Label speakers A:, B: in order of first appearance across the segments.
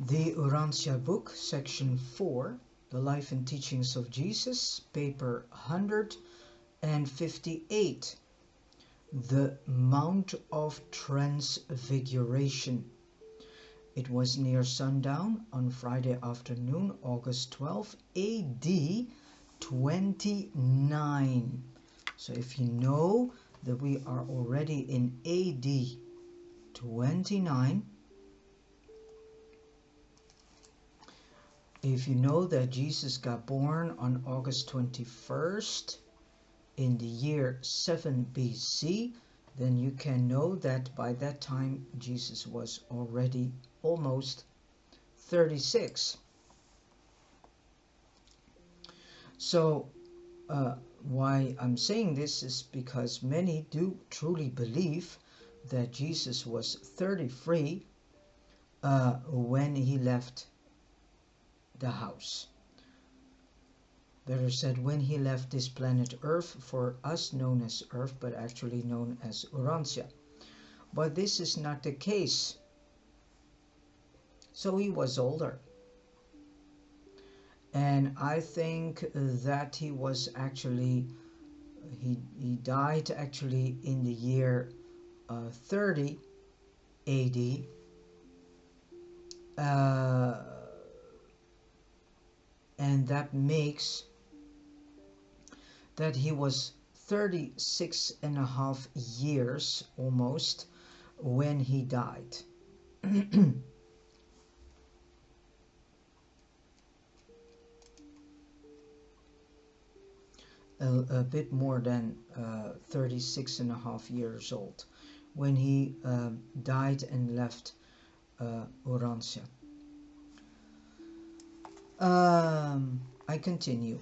A: The Urantia book, section 4, The Life and Teachings of Jesus, paper 158, The Mount of Transfiguration. It was near sundown on Friday afternoon, August 12, AD 29. So if you know that we are already in AD 29, if you know that Jesus got born on August 21st in the year 7 BC, then you can know that by that time Jesus was already almost 36. So why I'm saying this is because many do truly believe that Jesus was 33 when he left the house. Better said, when he left this planet Earth, for us known as Earth, but actually known as Urantia. But this is not the case. So he was older. And I think that he was actually, he died actually in the year 30 AD. And that makes that he was 36 and a half years almost when he died. A bit more than 36 and a half years old when he died and left Urantia. I continue.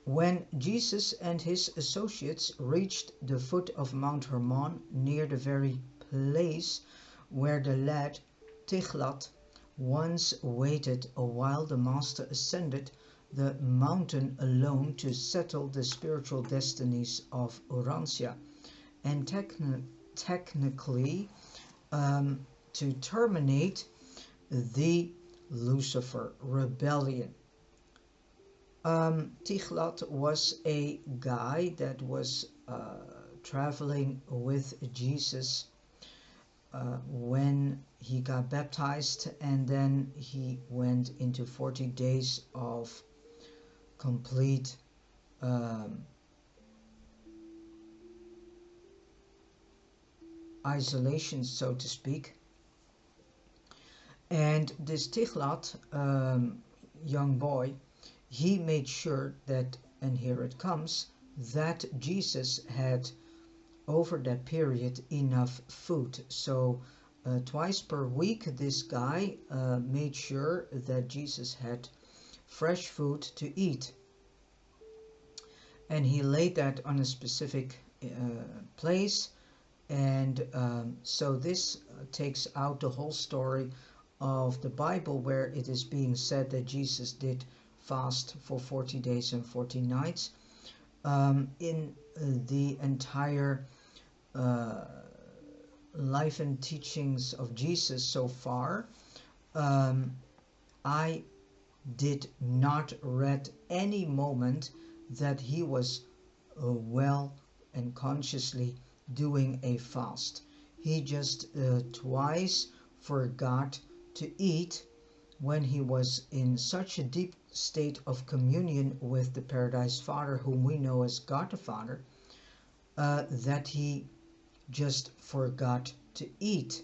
A: When Jesus and his associates reached the foot of Mount Hermon, near the very place where the lad Tiglath once waited while the Master ascended the mountain alone to settle the spiritual destinies of Urantia, and technically to terminate the Lucifer rebellion. Tiglath was a guy that was traveling with Jesus when he got baptized, and then he went into 40 days of complete isolation, so to speak. And this Tiglath, young boy, he made sure that, and here it comes, that Jesus had over that period enough food. So twice per week this guy made sure that Jesus had fresh food to eat, and he laid that on a specific place. And so this takes out the whole story of the Bible, where it is being said that Jesus did fast for 40 days and 40 nights. In the entire life and teachings of Jesus so far, I did not read any moment that he was well and consciously doing a fast. He just twice forgot to eat when he was in such a deep state of communion with the Paradise Father, whom we know as God the Father, that he just forgot to eat.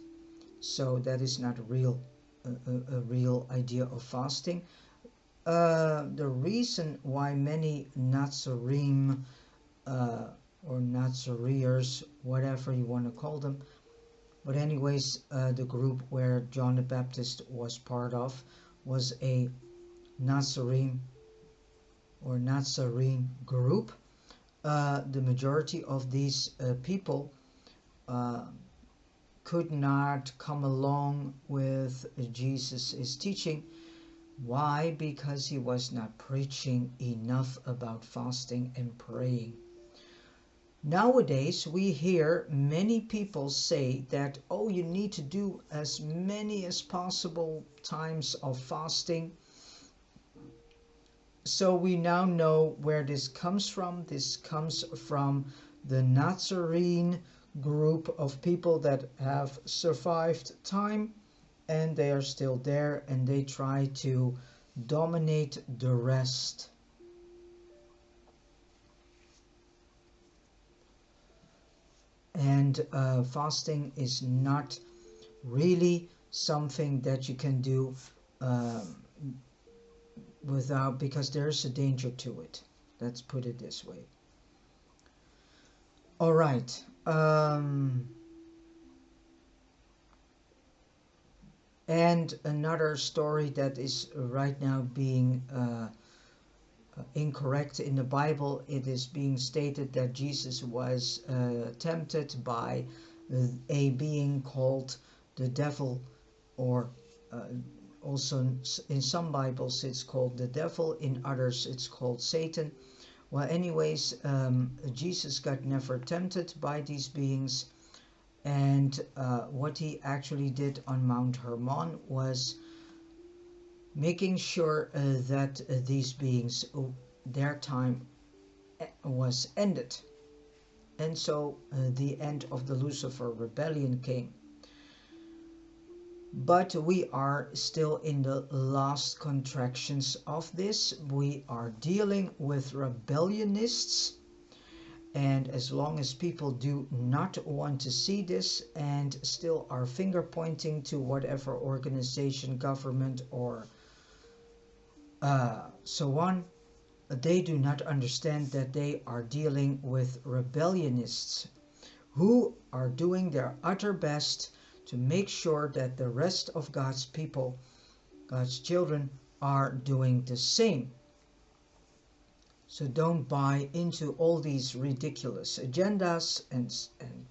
A: So that is not a real idea of fasting. The reason why many Nazarene or Nazareers, whatever you want to call them, but anyways, the group where John the Baptist was part of was a Nazarene or Nazarene group. The majority of these people could not come along with Jesus' teaching. Why? Because he was not preaching enough about fasting and praying. Nowadays, we hear many people say that, oh, you need to do as many as possible times of fasting. So we now know where this comes from. This comes from the Nazarene group of people that have survived time, and they are still there, and they try to dominate the rest. And fasting is not really something that you can do without, because there's a danger to it. Let's put it this way. All right. And another story that is right now being incorrect in the Bible, it is being stated that Jesus was tempted by a being called the devil, or also in some Bibles it's called the devil, in others it's called Satan. Well, anyways, Jesus got never tempted by these beings, and what he actually did on Mount Hermon was making sure that these beings, their time was ended. And so the end of the Lucifer rebellion came. But we are still in the last contractions of this. We are dealing with rebellionists. And as long as people do not want to see this and still are finger pointing to whatever organization, government, or so on, they do not understand that they are dealing with rebellionists who are doing their utter best to make sure that the rest of God's people, God's children, are doing the same. So don't buy into all these ridiculous agendas and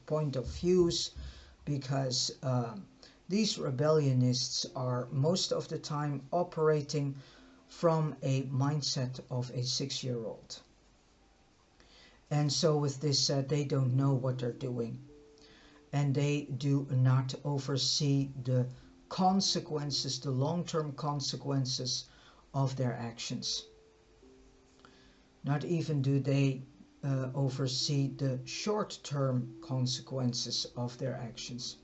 A: point of views, because these rebellionists are most of the time operating from a mindset of a 6-year-old. And so with this said, they don't know what they're doing. And they do not oversee the consequences, the long-term consequences of their actions. Not even do they oversee the short-term consequences of their actions.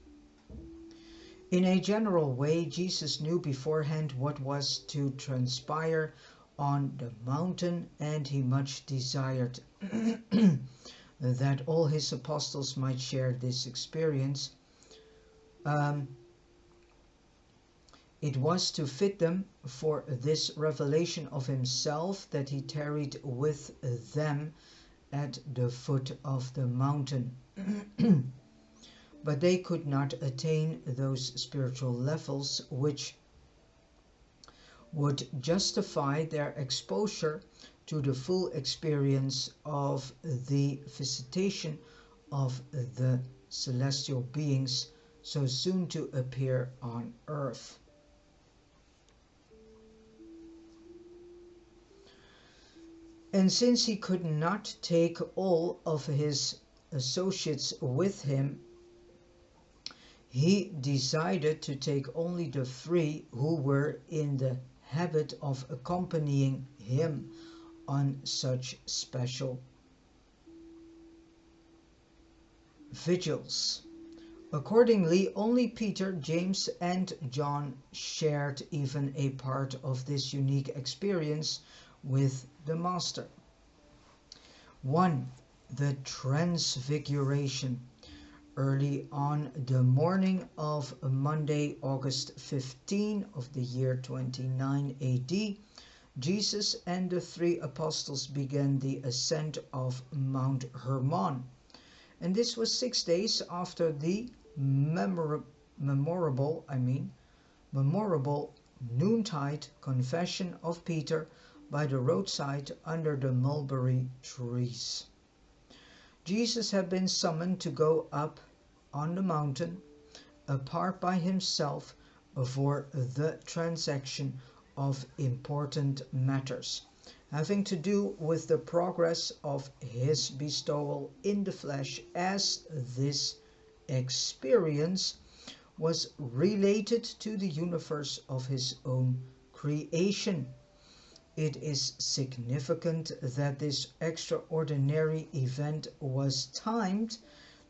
A: In a general way, Jesus knew beforehand what was to transpire on the mountain, and he much desired that all his apostles might share this experience. It was to fit them for this revelation of himself that he tarried with them at the foot of the mountain. But they could not attain those spiritual levels which would justify their exposure to the full experience of the visitation of the celestial beings so soon to appear on earth. And since he could not take all of his associates with him, he decided to take only the 3 who were in the habit of accompanying him on such special vigils. Accordingly, only Peter, James, and John shared even a part of this unique experience with the Master. 1. The Transfiguration. Early on the morning of Monday, August 15 of the year 29 AD, Jesus and the 3 apostles began the ascent of Mount Hermon. And this was 6 days after the memorable noontide confession of Peter by the roadside under the mulberry trees. Jesus had been summoned to go up on the mountain, apart by himself, for the transaction of important matters. having to do with the progress of his bestowal in the flesh, as this experience was related to the universe of his own creation. It is significant that this extraordinary event was timed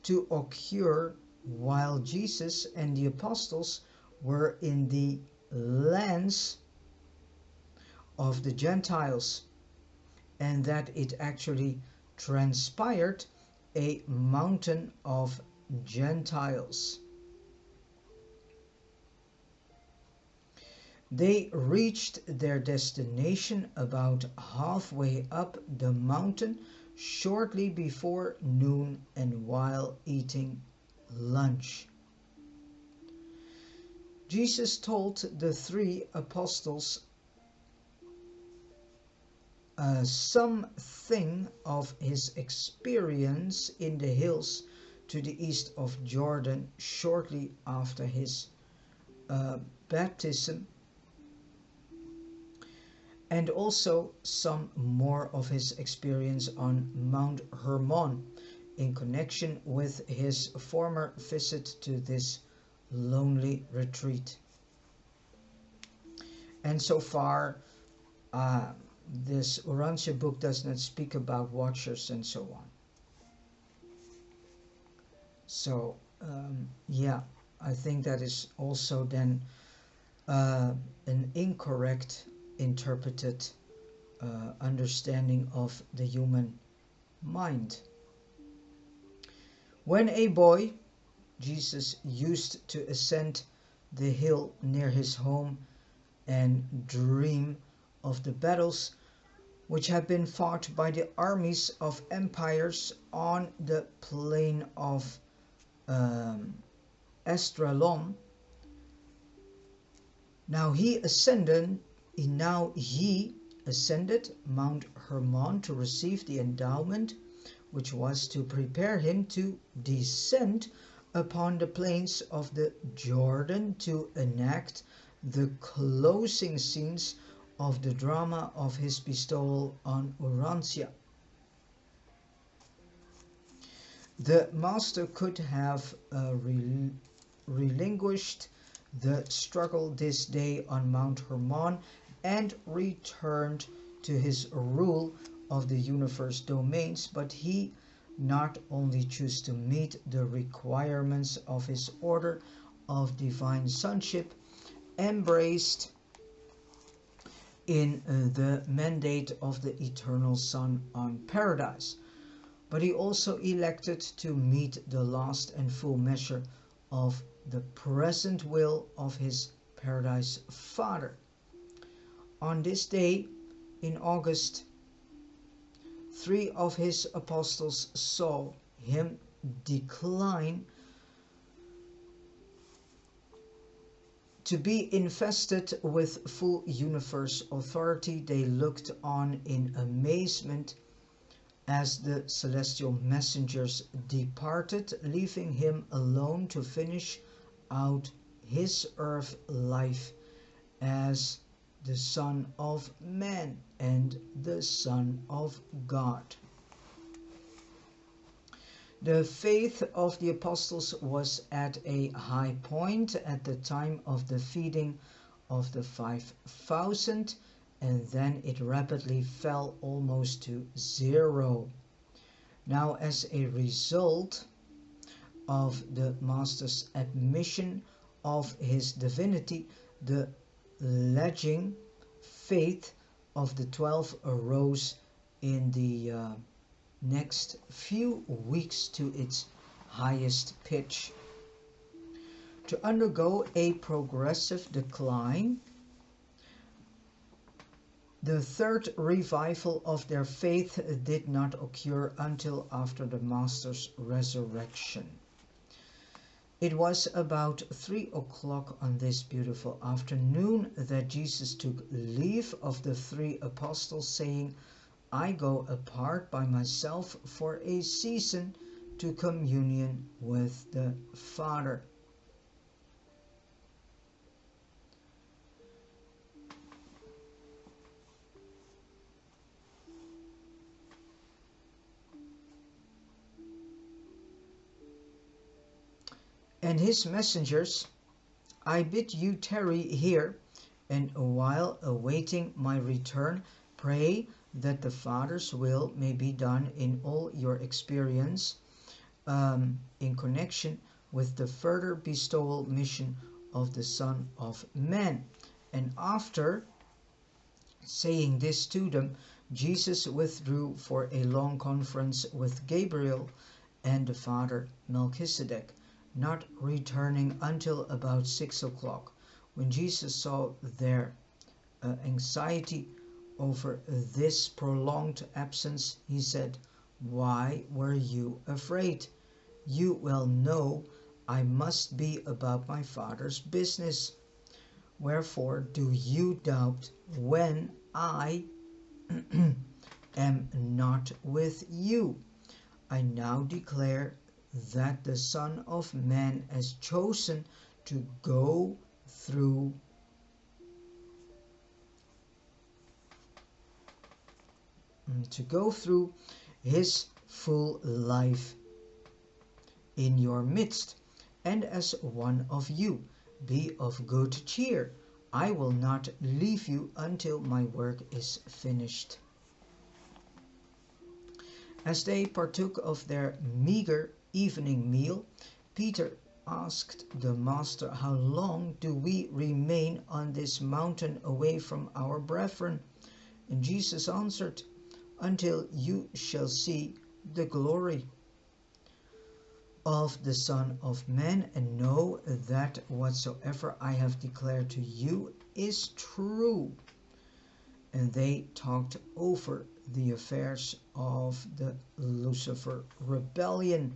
A: to occur while Jesus and the apostles were in the lands of the Gentiles, and that it actually transpired a mountain of Gentiles. They reached their destination about halfway up the mountain shortly before noon and while eating lunch. Jesus told the three apostles something of his experience in the hills to the east of Jordan shortly after his baptism, and also some more of his experience on Mount Hermon in connection with his former visit to this lonely retreat. And so far, this Urantia book does not speak about watchers and so on. So, yeah, I think that is also then an incorrect interpreted understanding of the human mind. When a boy, Jesus used to ascend the hill near his home and dream of the battles which had been fought by the armies of empires on the plain of Esdraelon. Now he ascended Mount Hermon to receive the endowment, which was to prepare him to descend upon the plains of the Jordan to enact the closing scenes of the drama of his bestowal on Urantia. The master could have relinquished the struggle this day on Mount Hermon and returned to his rule of the universe domains, but he not only chose to meet the requirements of his order of divine sonship embraced in the mandate of the eternal Son on paradise, but he also elected to meet the last and full measure of the present will of his paradise Father. On this day in August, 3 of his apostles saw him decline to be invested with full universe authority. They looked on in amazement as the celestial messengers departed, leaving him alone to finish out his earth life as the Son of Man and the Son of God. The faith of the apostles was at a high point at the time of the feeding of the 5,000, and then it rapidly fell almost to zero. Now, as a result of the Master's admission of his divinity, the lagging faith of the 12 arose in the next few weeks to its highest pitch. To undergo a progressive decline, the third revival of their faith did not occur until after the Master's resurrection. It was about 3 o'clock on this beautiful afternoon that Jesus took leave of the 3 apostles, saying, "I go apart by myself for a season to communion with the Father." and his messengers, I bid you tarry here, and while awaiting my return, pray that the Father's will may be done in all your experience in connection with the further bestowal mission of the Son of Man. And after saying this to them, Jesus withdrew for a long conference with Gabriel and the Father Melchizedek, not returning until about 6 o'clock. When Jesus saw their anxiety over this prolonged absence, he said, "Why were you afraid? You well know I must be about my Father's business. Wherefore do you doubt when I am not with you? I now declare that the Son of Man has chosen to go through his full life in your midst, and as one of you. Be of good cheer. I will not leave you until my work is finished." As they partook of their meager evening meal, Peter asked the Master, "How long do we remain on this mountain away from our brethren?" And Jesus answered, "Until you shall see the glory of the Son of Man, and know that whatsoever I have declared to you is true." And they talked over the affairs of the Lucifer rebellion,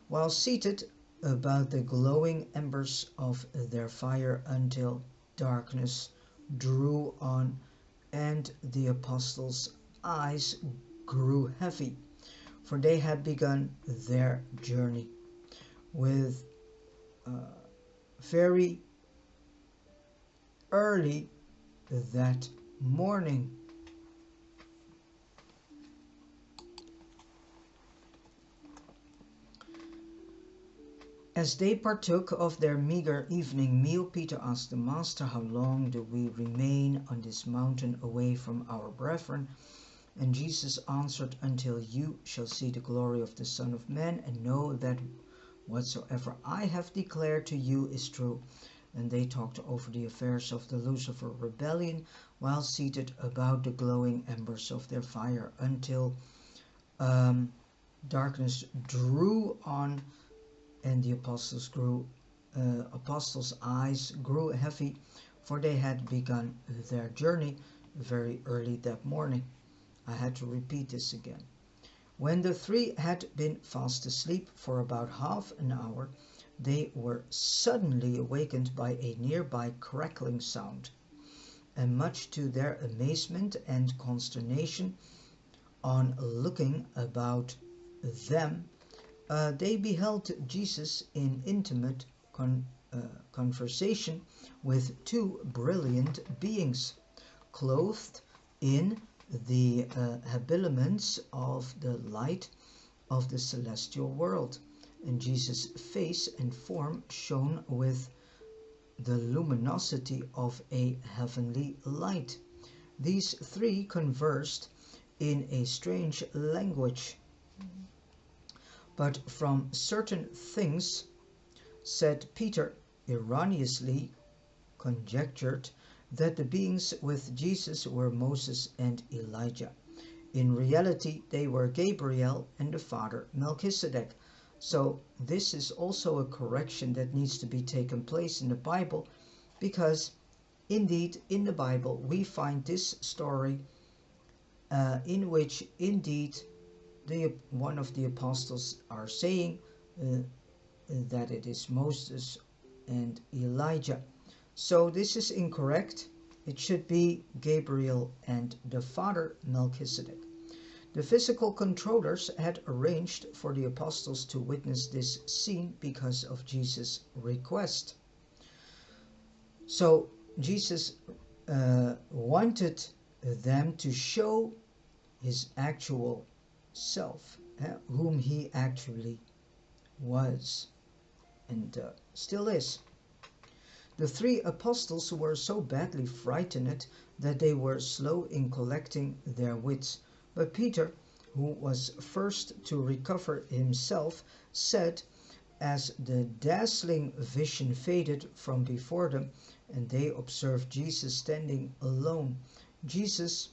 A: while seated about the glowing embers of their fire, until darkness drew on and the apostles' eyes grew heavy, for they had begun their journey with very early that morning. As they partook of their meager evening meal, Peter asked the Master, "How long do we remain on this mountain away from our brethren?" And Jesus answered, "Until you shall see the glory of the Son of Man, and know that whatsoever I have declared to you is true." And they talked over the affairs of the Lucifer rebellion, while seated about the glowing embers of their fire, until darkness drew on and the apostles' eyes grew heavy, for they had begun their journey very early that morning. I had to repeat this again. When the three had been fast asleep for about half an hour, they were suddenly awakened by a nearby crackling sound, and much to their amazement and consternation, on looking about them, they beheld Jesus in intimate conversation with two brilliant beings, clothed in the habiliments of the light of the celestial world. And Jesus' face and form shone with the luminosity of a heavenly light. These three conversed in a strange language, but from certain things said Peter erroneously conjectured that the beings with Jesus were Moses and Elijah. In reality, they were Gabriel and the Father Melchizedek. So this is also a correction that needs to be taken place in the Bible, because indeed in the Bible we find this story in which indeed one of the apostles are saying that it is Moses and Elijah. So this is incorrect. It should be Gabriel and the Father Melchizedek. The physical controllers had arranged for the apostles to witness this scene because of Jesus' request. So Jesus wanted them to show his actual self, whom he actually was. and still is. The three apostles were so badly frightened that they were slow in collecting their wits. But Peter, who was first to recover himself, said, as the dazzling vision faded from before them, and they observed Jesus standing alone, Jesus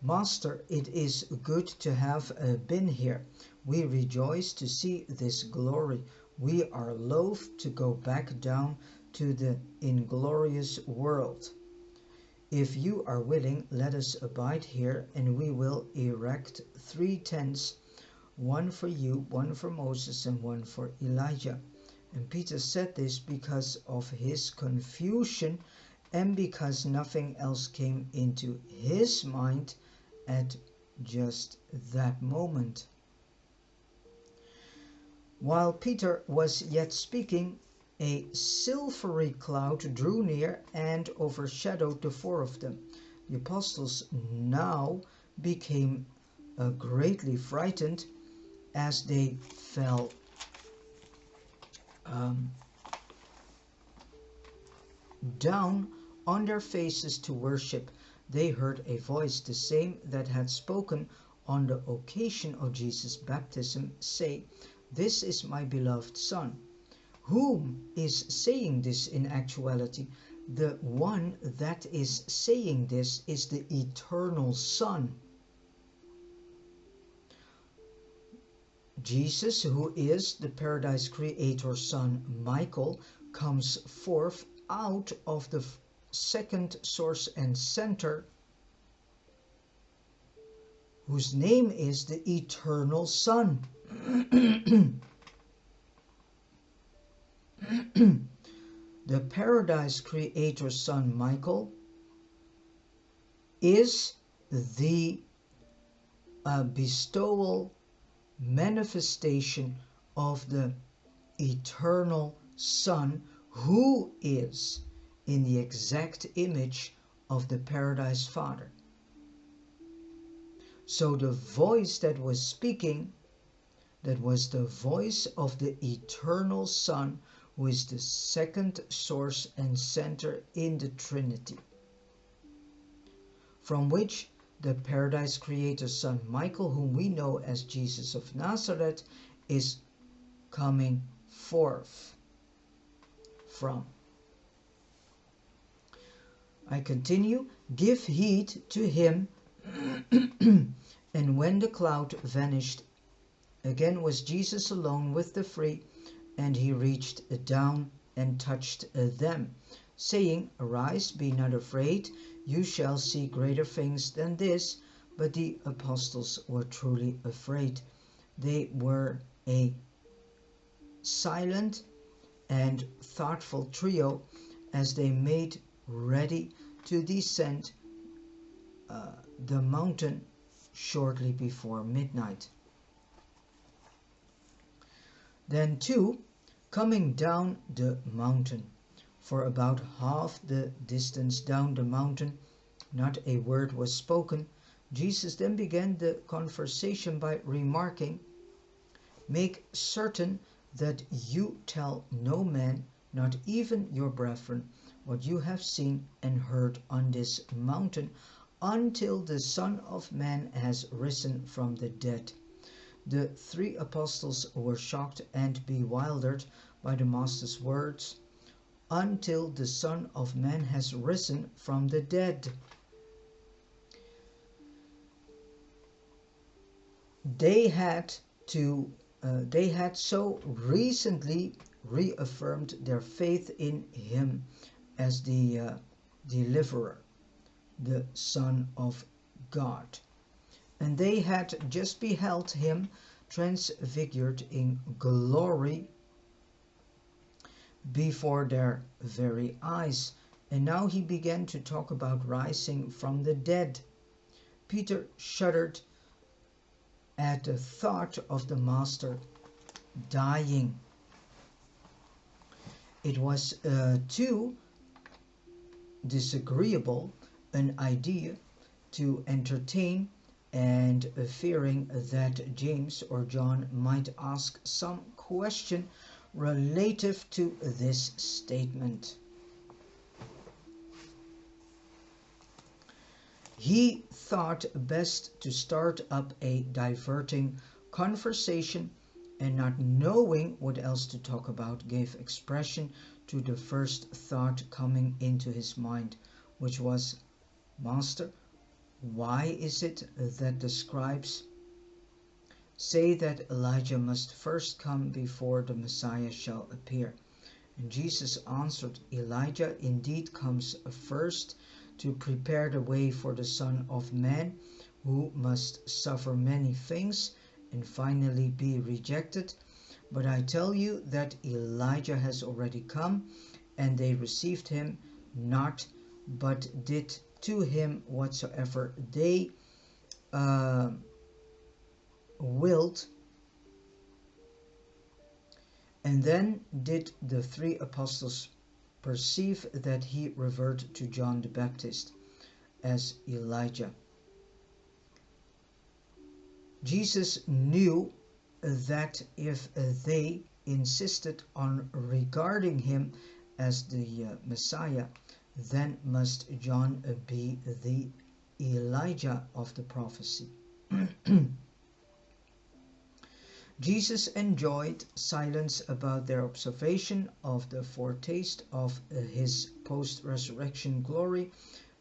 A: Master, it is good to have been here. We rejoice to see this glory. We are loath to go back down to the inglorious world. If you are willing, let us abide here, and we will erect 3 tents, one for you, one for Moses, and one for Elijah. And Peter said this because of his confusion and because nothing else came into his mind at just that moment. While Peter was yet speaking, a silvery cloud drew near and overshadowed the 4 of them. The apostles now became greatly frightened as they fell down on their faces to worship. They heard a voice, the same that had spoken on the occasion of Jesus' baptism, say, "This is my beloved Son." Whom is saying this in actuality? The one that is saying this is the eternal Son. Jesus, who is the Paradise Creator's son, Michael, comes forth out of the second source and center, whose name is the Eternal Son. The Paradise Creator's son, Michael, is the bestowal, manifestation of the Eternal Son, who is in the exact image of the Paradise Father. So the voice that was speaking, that was the voice of the Eternal Son, who is the second source and center in the Trinity, from which the Paradise Creator's son, Michael, whom we know as Jesus of Nazareth, is coming forth from. I continue, "Give heed to him." And when the cloud vanished, again was Jesus alone with the 3, and he reached down and touched them, saying, "Arise, be not afraid, you shall see greater things than this." But the apostles were truly afraid. They were a silent and thoughtful trio as they made ready to descend the mountain shortly before midnight. Then too, coming down the mountain, for about half the distance down the mountain, not a word was spoken. Jesus then began the conversation by remarking, "Make certain that you tell no man, not even your brethren, what you have seen and heard on this mountain, until the Son of Man has risen from the dead." The 3 apostles were shocked and bewildered by the Master's words, "until the Son of Man has risen from the dead." They had so recently reaffirmed their faith in him as the deliverer, the Son of God. And they had just beheld him transfigured in glory before their very eyes. And now he began to talk about rising from the dead. Peter shuddered at the thought of the Master dying. It was too disagreeable an idea to entertain and fearing that James or John might ask some question relative to this statement. He thought best to start up a diverting conversation, and not knowing what else to talk about, gave expression to the first thought coming into his mind, which was, "Master, why is it that the scribes say that Elijah must first come before the Messiah shall appear?" And Jesus answered, "Elijah indeed comes first to prepare the way for the Son of Man, who must suffer many things and finally be rejected. But I tell you that Elijah has already come, and they received him not, but did to him whatsoever they willed." And then did the 3 apostles perceive that he referred to John the Baptist as Elijah. Jesus knew that if they insisted on regarding him as the Messiah, then must John be the Elijah of the prophecy. Jesus enjoyed silence about their observation of the foretaste of his post-resurrection glory,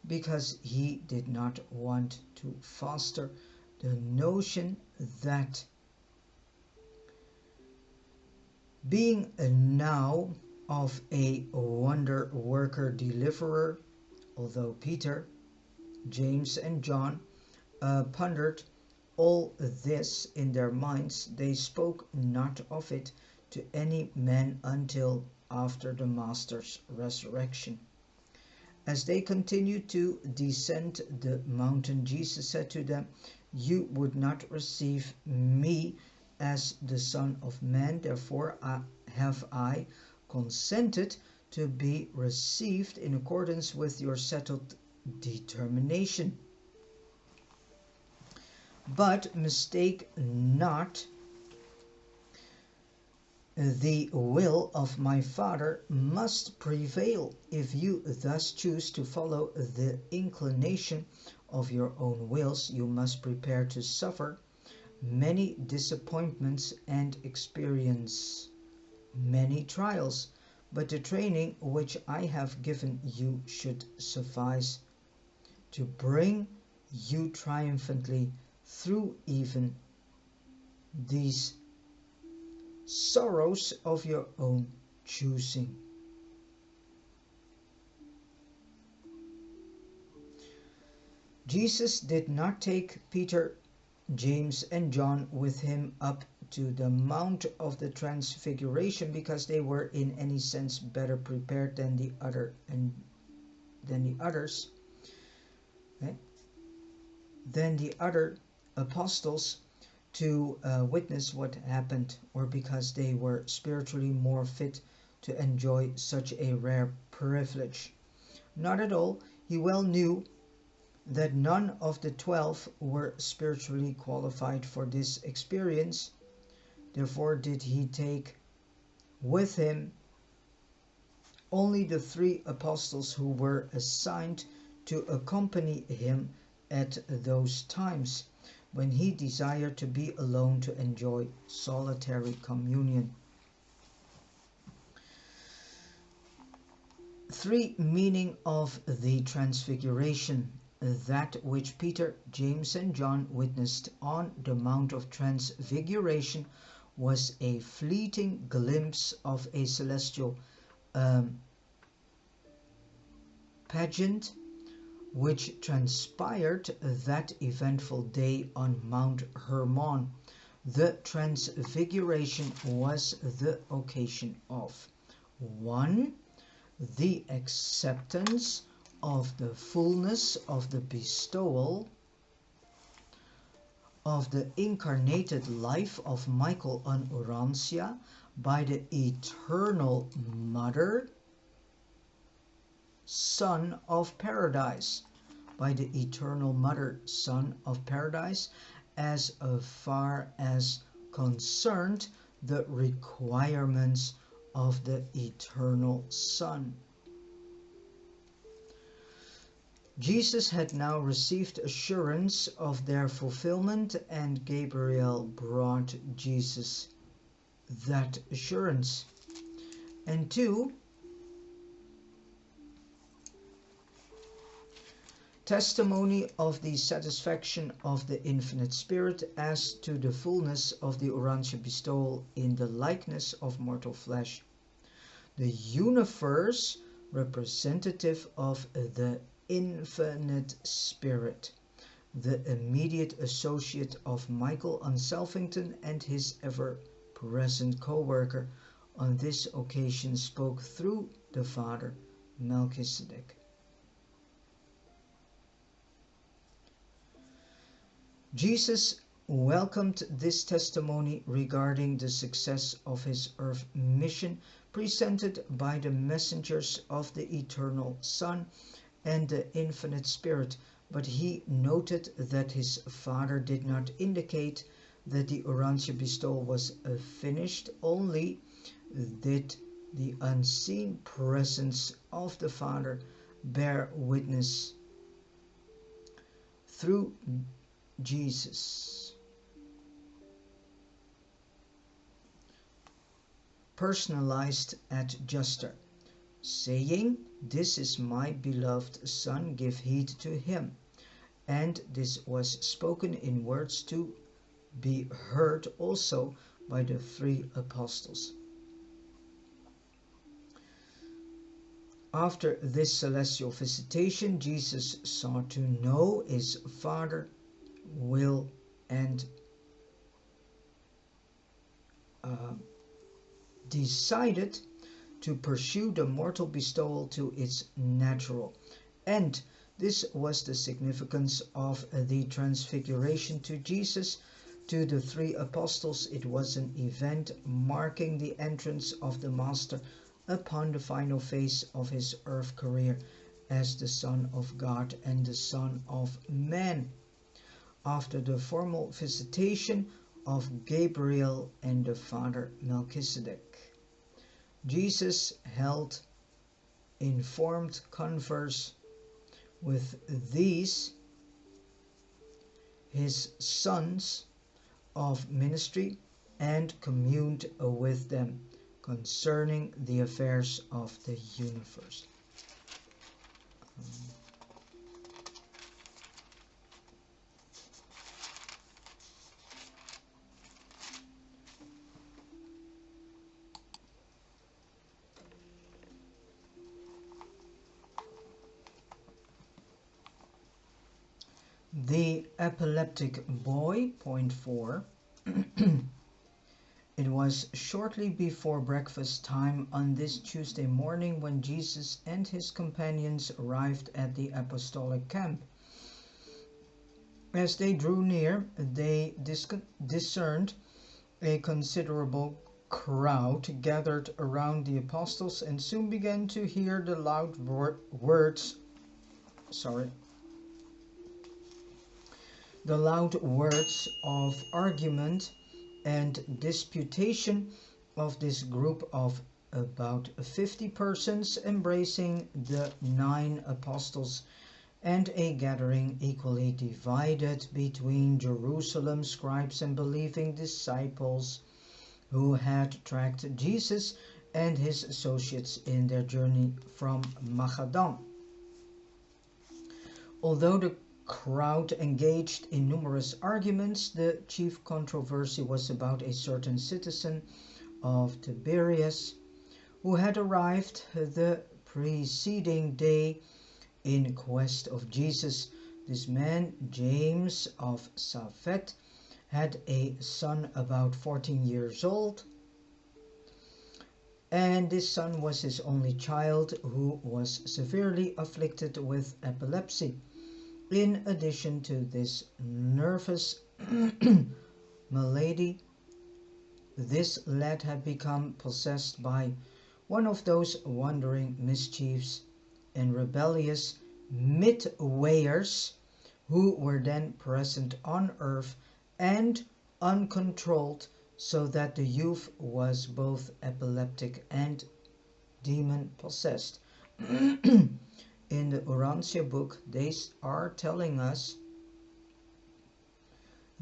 A: because he did not want to foster the notion that being now of a wonder worker deliverer, although Peter, James and John pondered all this in their minds, they spoke not of it to any man until after the Master's resurrection. As they continued to descend the mountain, Jesus said to them, "You would not receive me as the Son of Man, therefore have I consented to be received in accordance with your settled determination. But mistake not, the will of my Father must prevail. If you thus choose to follow the inclination of your own wills, you must prepare to suffer many disappointments and experience many trials. But the training which I have given you should suffice to bring you triumphantly through even these sorrows of your own choosing." Jesus did not take Peter, James and John with him up to the Mount of the Transfiguration because they were in any sense better prepared than the other apostles to witness what happened, or because they were spiritually more fit to enjoy such a rare privilege. Not at all. He well knew that none of the 12 were spiritually qualified for this experience. Therefore did he take with him only the 3 apostles who were assigned to accompany him at those times when he desired to be alone to enjoy solitary communion. 3. Meaning of the Transfiguration. That which Peter, James and John witnessed on the Mount of Transfiguration was a fleeting glimpse of a celestial pageant which transpired that eventful day on Mount Hermon. The Transfiguration was the occasion of 1. The acceptance of the fullness of the bestowal of the incarnated life of Michael on Urantia by the eternal Mother, Son of Paradise. by the eternal Mother, Son of Paradise, as far as concerned the requirements of the eternal Son. Jesus had now received assurance of their fulfillment, and Gabriel brought Jesus that assurance. And 2, testimony of the satisfaction of the infinite Spirit as to the fullness of the Urantia bestowal in the likeness of mortal flesh. The universe representative of the infinite Spirit, the immediate associate of Michael Unselfington and his ever-present co-worker, on this occasion spoke through the Father, Melchizedek. Jesus welcomed this testimony regarding the success of his earth mission presented by the messengers of the eternal Son and the infinite Spirit, but he noted that his Father did not indicate that the Urantia bestowal was finished, only did the unseen presence of the Father bear witness through Jesus. Personalized adjuster, saying, "This is my beloved Son, give heed to him." And this was spoken in words to be heard also by the 3 apostles. After this celestial visitation, Jesus sought to know his Father's will and decided to pursue the mortal bestowal to its natural end. This was the significance of the transfiguration to Jesus. To the 3 apostles, it was an event marking the entrance of the Master upon the final phase of his earth career as the Son of God and the Son of Man. After the formal visitation of Gabriel and the Father Melchizedek, Jesus held informed converse with these his sons of ministry and communed with them concerning the affairs of the universe. The epileptic boy, point 4. It was shortly before breakfast time on this Tuesday morning when Jesus and his companions arrived at the apostolic camp. As they drew near, they discerned a considerable crowd gathered around the apostles and soon began to hear the loud words of argument and disputation of this group of about 50 persons, embracing the 9 apostles, and a gathering equally divided between Jerusalem scribes and believing disciples who had tracked Jesus and his associates in their journey from Magadan. Although the crowd engaged in numerous arguments, the chief controversy was about a certain citizen of Tiberias who had arrived the preceding day in quest of Jesus. This man, James of Safet, had a son about 14 years old, and this son was his only child, who was severely afflicted with epilepsy. In addition to this nervous malady, this lad had become possessed by one of those wandering mischiefs and rebellious midwayers who were then present on earth and uncontrolled, so that the youth was both epileptic and demon possessed. In the Urantia book, they are telling us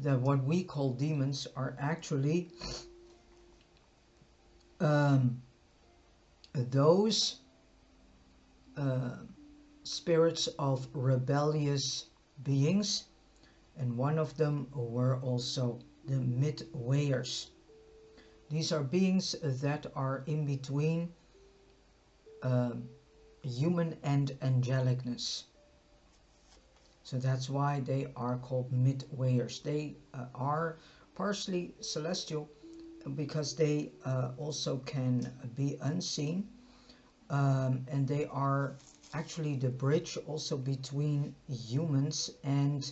A: that what we call demons are actually those spirits of rebellious beings, and one of them were also the midwayers. These are beings that are in between human and angelicness. So that's why they are called midwayers. They are partially celestial because they also can be unseen, and they are actually the bridge also between humans and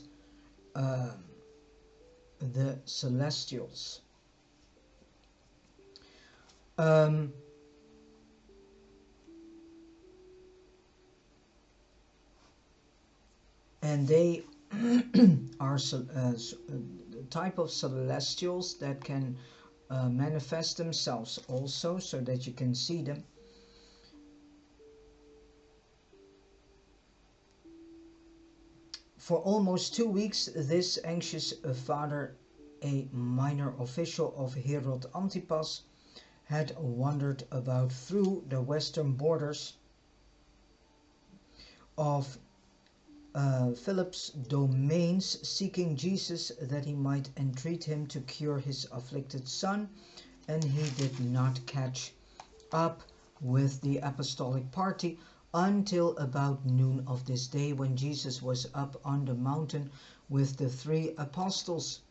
A: the celestials. And they are the type of celestials that can manifest themselves also, so that you can see them. For almost 2 weeks, this anxious father, a minor official of Herod Antipas, had wandered about through the western borders of Philip's domains, seeking Jesus that he might entreat him to cure his afflicted son, and he did not catch up with the apostolic party until about noon of this day, when Jesus was up on the mountain with the 3 apostles.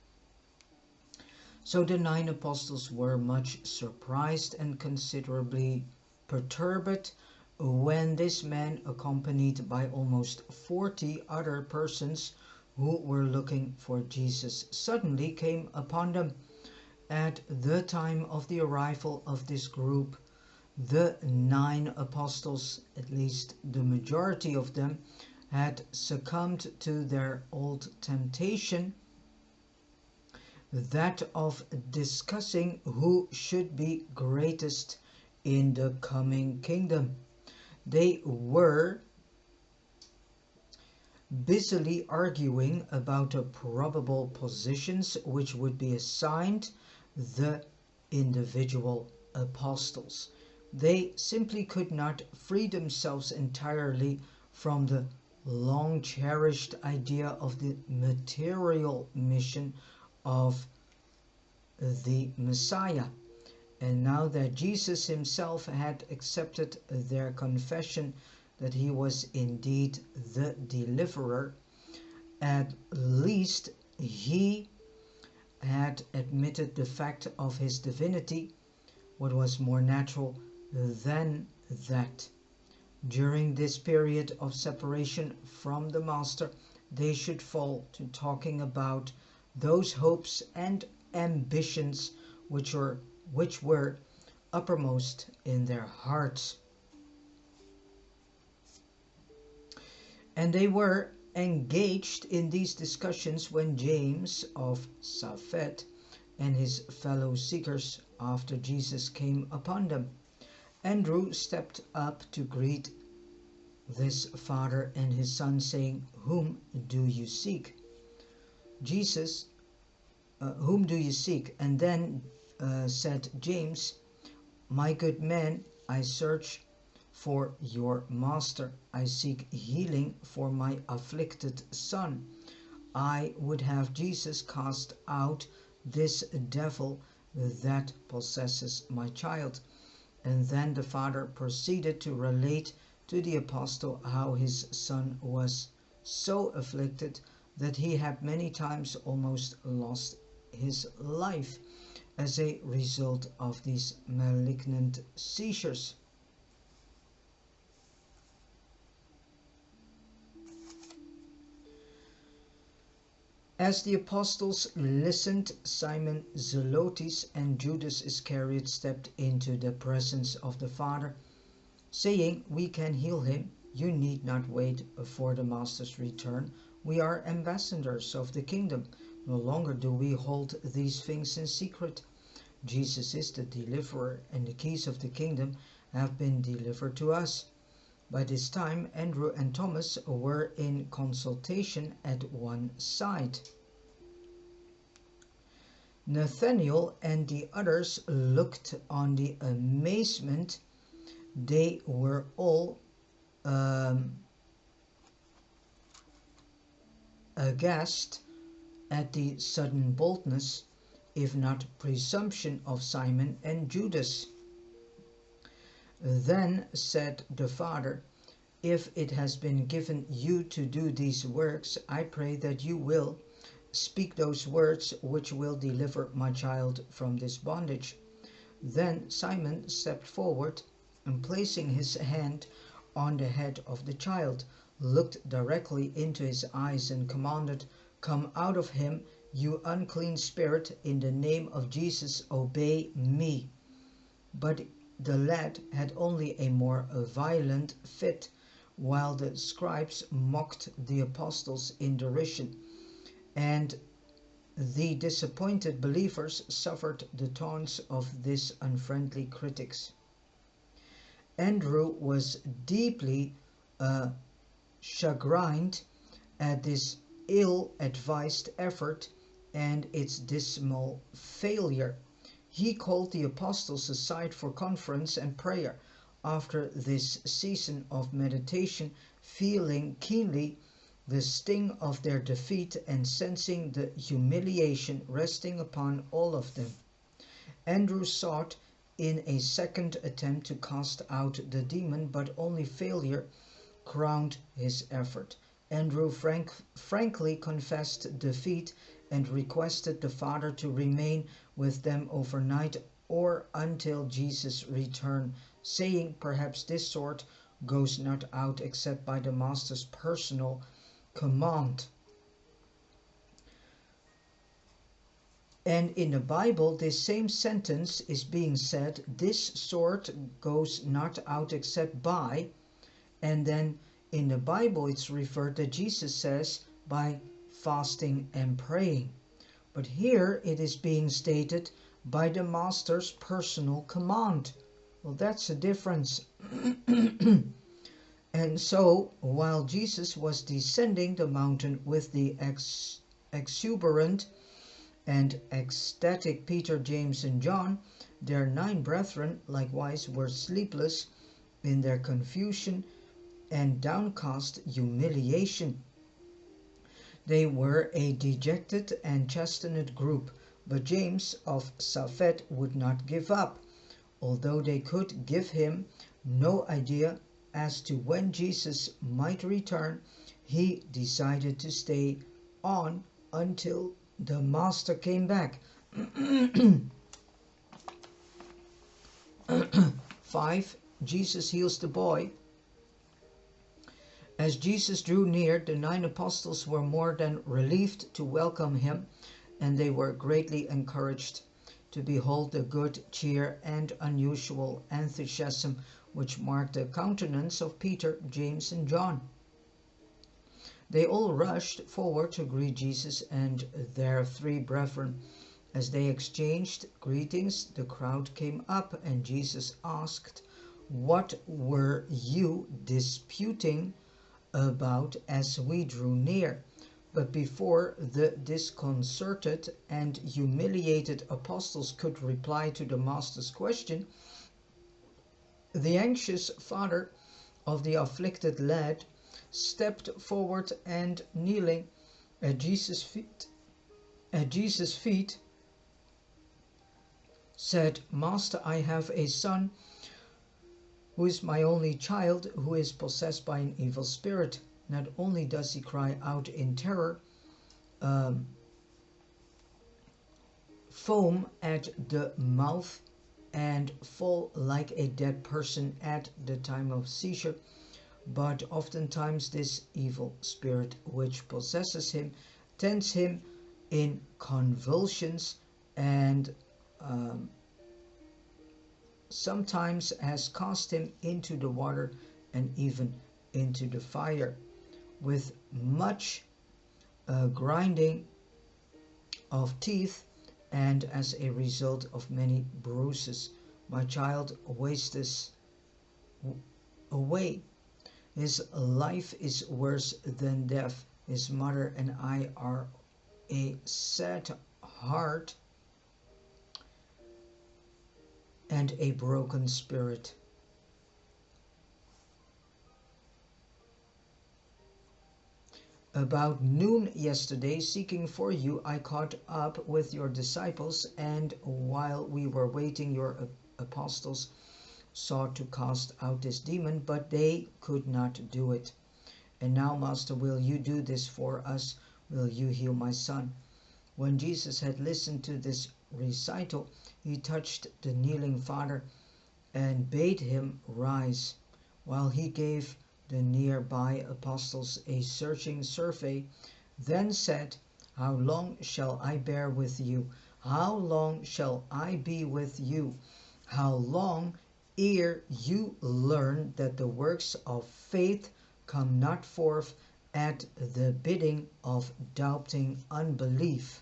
A: So the 9 apostles were much surprised and considerably perturbed when this man, accompanied by almost 40 other persons who were looking for Jesus, suddenly came upon them. At the time of the arrival of this group, the 9 apostles, at least the majority of them, had succumbed to their old temptation, that of discussing who should be greatest in the coming kingdom. They were busily arguing about the probable positions which would be assigned the individual apostles. They simply could not free themselves entirely from the long cherished idea of the material mission of the Messiah. And now that Jesus himself had accepted their confession that he was indeed the deliverer, at least he had admitted the fact of his divinity. What was more natural than that? During this period of separation from the Master, they should fall to talking about those hopes and ambitions which were uppermost in their hearts. And they were engaged in these discussions when James of Saphet and his fellow seekers after Jesus came upon them. Andrew stepped up to greet this father and his son, saying, "Whom do you seek?" Jesus, "Whom do you seek?" And then said James, "My good man, I search for your master. I seek healing for my afflicted son. I would have Jesus cast out this devil that possesses my child." And then the father proceeded to relate to the apostle how his son was so afflicted that he had many times almost lost his life as a result of these malignant seizures. As the apostles listened, Simon Zelotes and Judas Iscariot stepped into the presence of the Father, saying, "We can heal him. You need not wait for the Master's return. We are ambassadors of the kingdom. No longer do we hold these things in secret. Jesus is the deliverer, and the keys of the kingdom have been delivered to us." By this time, Andrew and Thomas were in consultation at one side. Nathanael and the others looked on the amazement. They were all aghast at the sudden boldness, if not presumption, of Simon and Judas. Then said the Father, "If it has been given you to do these works, I pray that you will speak those words which will deliver my child from this bondage." Then Simon stepped forward, and placing his hand on the head of the child, looked directly into his eyes and commanded, "Come out of him, you unclean spirit, in the name of Jesus, obey me." But the lad had only a more violent fit, while the scribes mocked the apostles in derision, and the disappointed believers suffered the taunts of these unfriendly critics. Andrew was deeply chagrined at this ill-advised effort and its dismal failure. He called the apostles aside for conference and prayer. After this season of meditation, feeling keenly the sting of their defeat and sensing the humiliation resting upon all of them, Andrew sought in a second attempt to cast out the demon, but only failure crowned his effort. Andrew frankly confessed defeat and requested the Father to remain with them overnight or until Jesus' return, saying, "Perhaps this sort goes not out except by the Master's personal command." And in the Bible, this same sentence is being said, "This sort goes not out except by," and then in the Bible it's referred that Jesus says, "by fasting and praying." But here it is being stated, "by the Master's personal command." Well, that's a difference. And so, while Jesus was descending the mountain with the exuberant and ecstatic Peter, James, and John, their 9 brethren likewise were sleepless in their confusion and downcast humiliation. They were a dejected and chastened group, but James of Saphet would not give up. Although they could give him no idea as to when Jesus might return, he decided to stay on until the Master came back. 5. Jesus heals the boy. As Jesus drew near, the 9 apostles were more than relieved to welcome him, and they were greatly encouraged to behold the good cheer and unusual enthusiasm which marked the countenance of Peter, James, and John. They all rushed forward to greet Jesus and their 3 brethren. As they exchanged greetings, the crowd came up, and Jesus asked, "What were you disputing about as we drew near?" But before the disconcerted and humiliated apostles could reply to the Master's question, the anxious father of the afflicted lad stepped forward and, kneeling at Jesus' feet, said, "Master, I have a son who is my only child, who is possessed by an evil spirit. Not only does he cry out in terror, foam at the mouth, and fall like a dead person at the time of seizure, but oftentimes this evil spirit which possesses him tends him in convulsions and sometimes has cast him into the water and even into the fire with much grinding of teeth, and as a result of many bruises. My child wastes away. His life is worse than death. His mother and I are a sad heart and a broken spirit. About noon yesterday, seeking for you, I caught up with your disciples, and while we were waiting, your apostles sought to cast out this demon, but they could not do it. And now, Master, will you do this for us? Will you heal my son? When Jesus had listened to this recital, he touched the kneeling father and bade him rise. While he gave the nearby apostles a searching survey, then said, How long shall I bear with you? How long shall I be with you? How long ere you learn that the works of faith come not forth at the bidding of doubting unbelief?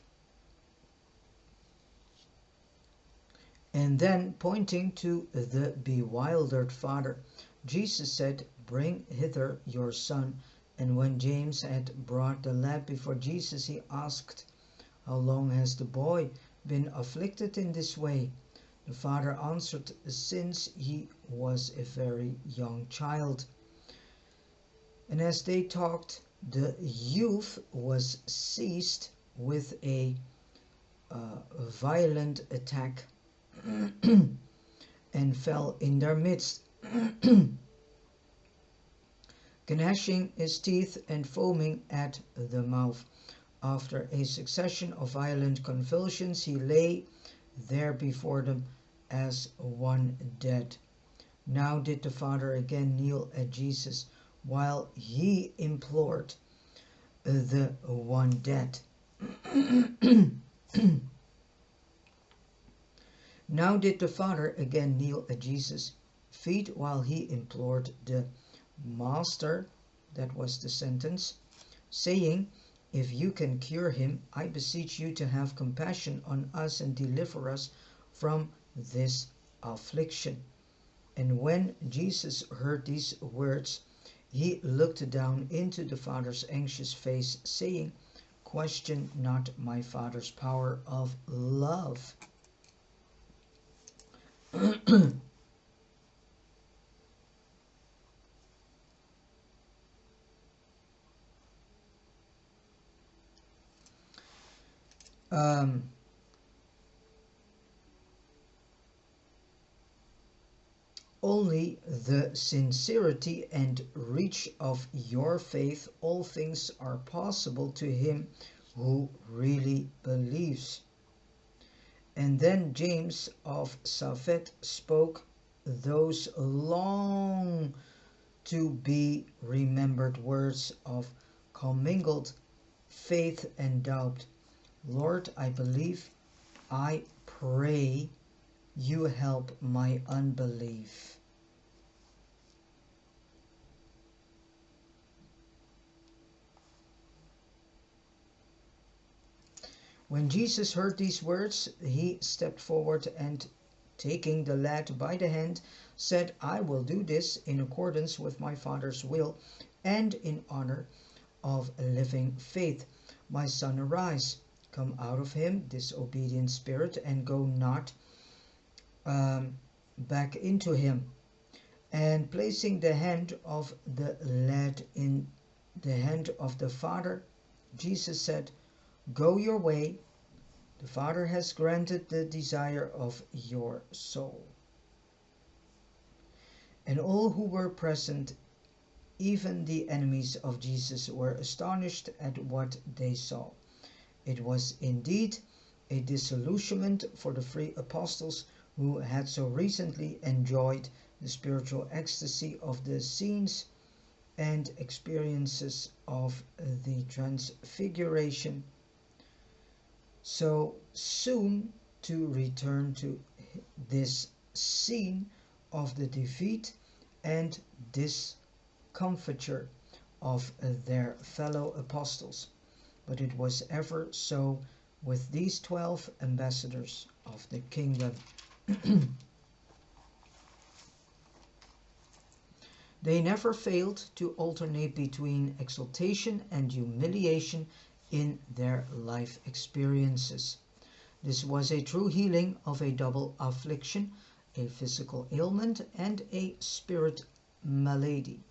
A: And then, pointing to the bewildered father, Jesus said, Bring hither your son. And when James had brought the lad before Jesus, he asked, How long has the boy been afflicted in this way? The father answered, Since he was a very young child. And as they talked, the youth was seized with a violent attack and fell in their midst, gnashing his teeth and foaming at the mouth. After a succession of violent convulsions, he lay there before them as one dead. Now did the father again kneel at Jesus, while he implored the one dead. Now did the father again kneel at Jesus' feet, while he implored the Master, that was the sentence, saying, If you can cure him, I beseech you to have compassion on us and deliver us from this affliction. And when Jesus heard these words, he looked down into the father's anxious face, saying, Question not my father's power of love. Only the sincerity and reach of your faith, all things are possible to him who really believes. And then James of Safed spoke those long to be remembered words of commingled faith and doubt. Lord, I believe, I pray you help my unbelief. When Jesus heard these words, he stepped forward and, taking the lad by the hand, said, I will do this in accordance with my Father's will and in honor of a living faith. My son, arise, come out of him, disobedient spirit, and go not back into him. And placing the hand of the lad in the hand of the father, Jesus said, Go your way, the Father has granted the desire of your soul. And all who were present, even the enemies of Jesus, were astonished at what they saw. It was indeed a disillusionment for the three apostles who had so recently enjoyed the spiritual ecstasy of the scenes and experiences of the Transfiguration, so soon to return to this scene of the defeat and disappointment. comforter of their fellow apostles. But it was ever so with these 12 ambassadors of the kingdom. They never failed to alternate between exaltation and humiliation in their life experiences. This was a true healing of a double affliction, a physical ailment and a spirit malady.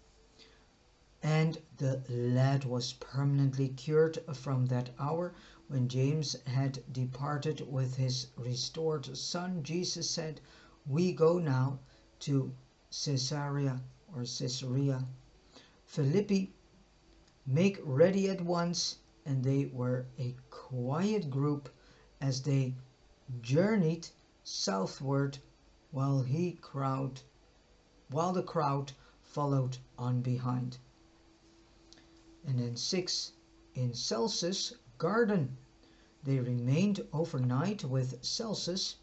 A: And the lad was permanently cured from that hour. When James had departed with his restored son, Jesus said, "We go now to Caesarea Philippi. Make ready at once." And they were a quiet group as they journeyed southward, while the crowd followed on behind. And then 6, in Celsus' garden. They remained overnight with Celsus,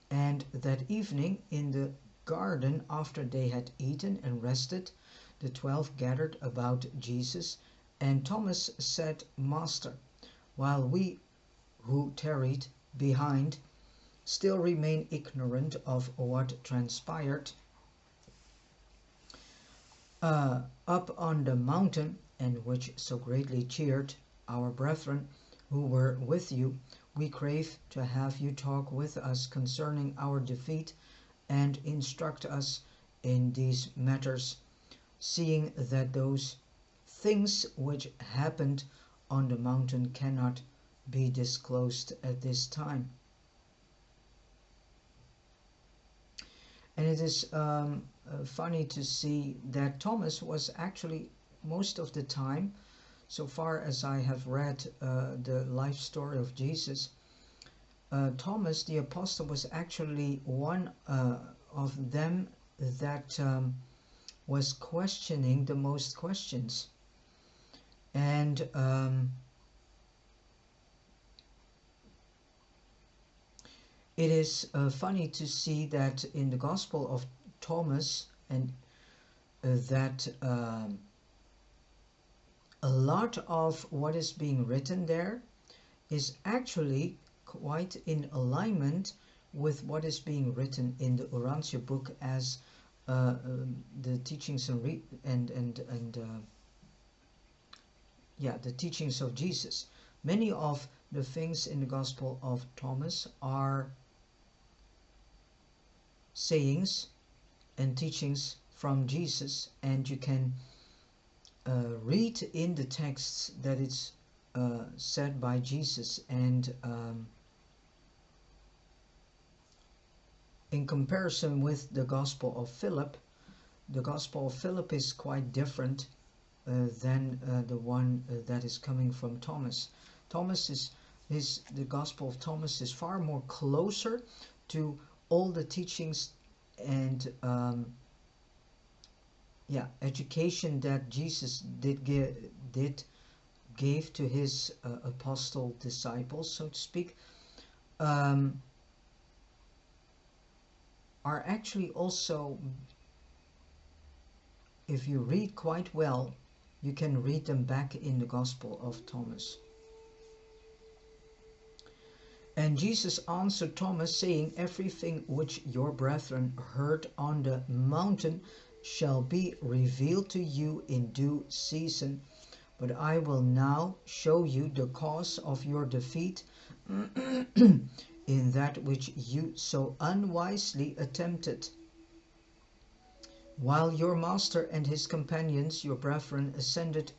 A: and that evening in the garden, after they had eaten and rested, the 12 gathered about Jesus, and Thomas said, "Master, while we who tarried behind still remain ignorant of what transpired up on the mountain, and which so greatly cheered our brethren who were with you, we crave to have you talk with us concerning our defeat and instruct us in these matters, seeing that those things which happened on the mountain cannot be disclosed at this time." And it is funny to see that Thomas was actually most of the time, so far as I have read the life story of Jesus, Thomas the apostle was actually one of them that was questioning the most questions. And it is funny to see that in the Gospel of Thomas, and that a lot of what is being written there is actually quite in alignment with what is being written in the Urantia book as the teachings the teachings of Jesus. Many of the things in the Gospel of Thomas are sayings and teachings from Jesus, and you can read in the texts that it's said by Jesus. And in comparison with the Gospel of Philip, the Gospel of Philip is quite different than the one that is coming from Thomas. The Gospel of Thomas is far more closer to all the teachings and education that Jesus gave to his apostle disciples, so to speak, are actually also, if you read quite well, you can read them back in the Gospel of Thomas. And Jesus answered Thomas, saying, "Everything which your brethren heard on the mountain shall be revealed to you in due season. But I will now show you the cause of your defeat in that which you so unwisely attempted. While your master and his companions, your brethren, ascended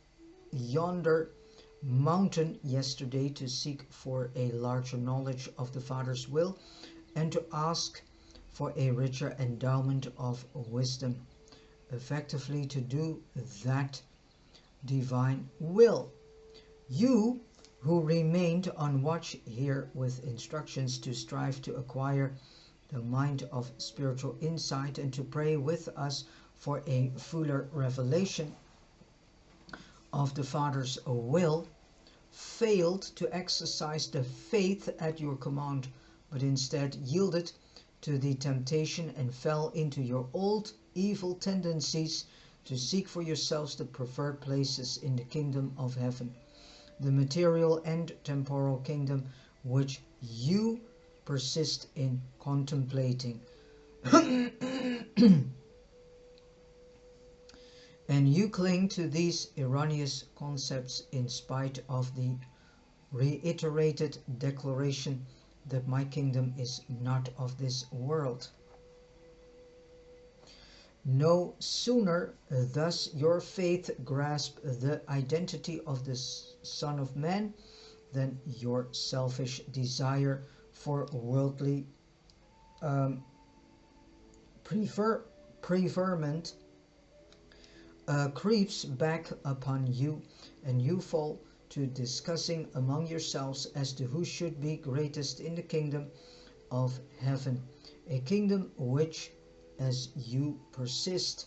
A: yonder mountain yesterday to seek for a larger knowledge of the Father's will and to ask for a richer endowment of wisdom, effectively to do that divine will. You who remained on watch here with instructions to strive to acquire the mind of spiritual insight and to pray with us for a fuller revelation of the Father's will, failed to exercise the faith at your command, but instead yielded to the temptation and fell into your old evil tendencies to seek for yourselves the preferred places in the kingdom of heaven, the material and temporal kingdom which you persist in contemplating. And you cling to these erroneous concepts in spite of the reiterated declaration that my kingdom is not of this world. No sooner thus your faith grasp the identity of the Son of Man than your selfish desire for worldly preferment creeps back upon you, and you fall to discussing among yourselves as to who should be greatest in the kingdom of heaven, a kingdom which, as you persist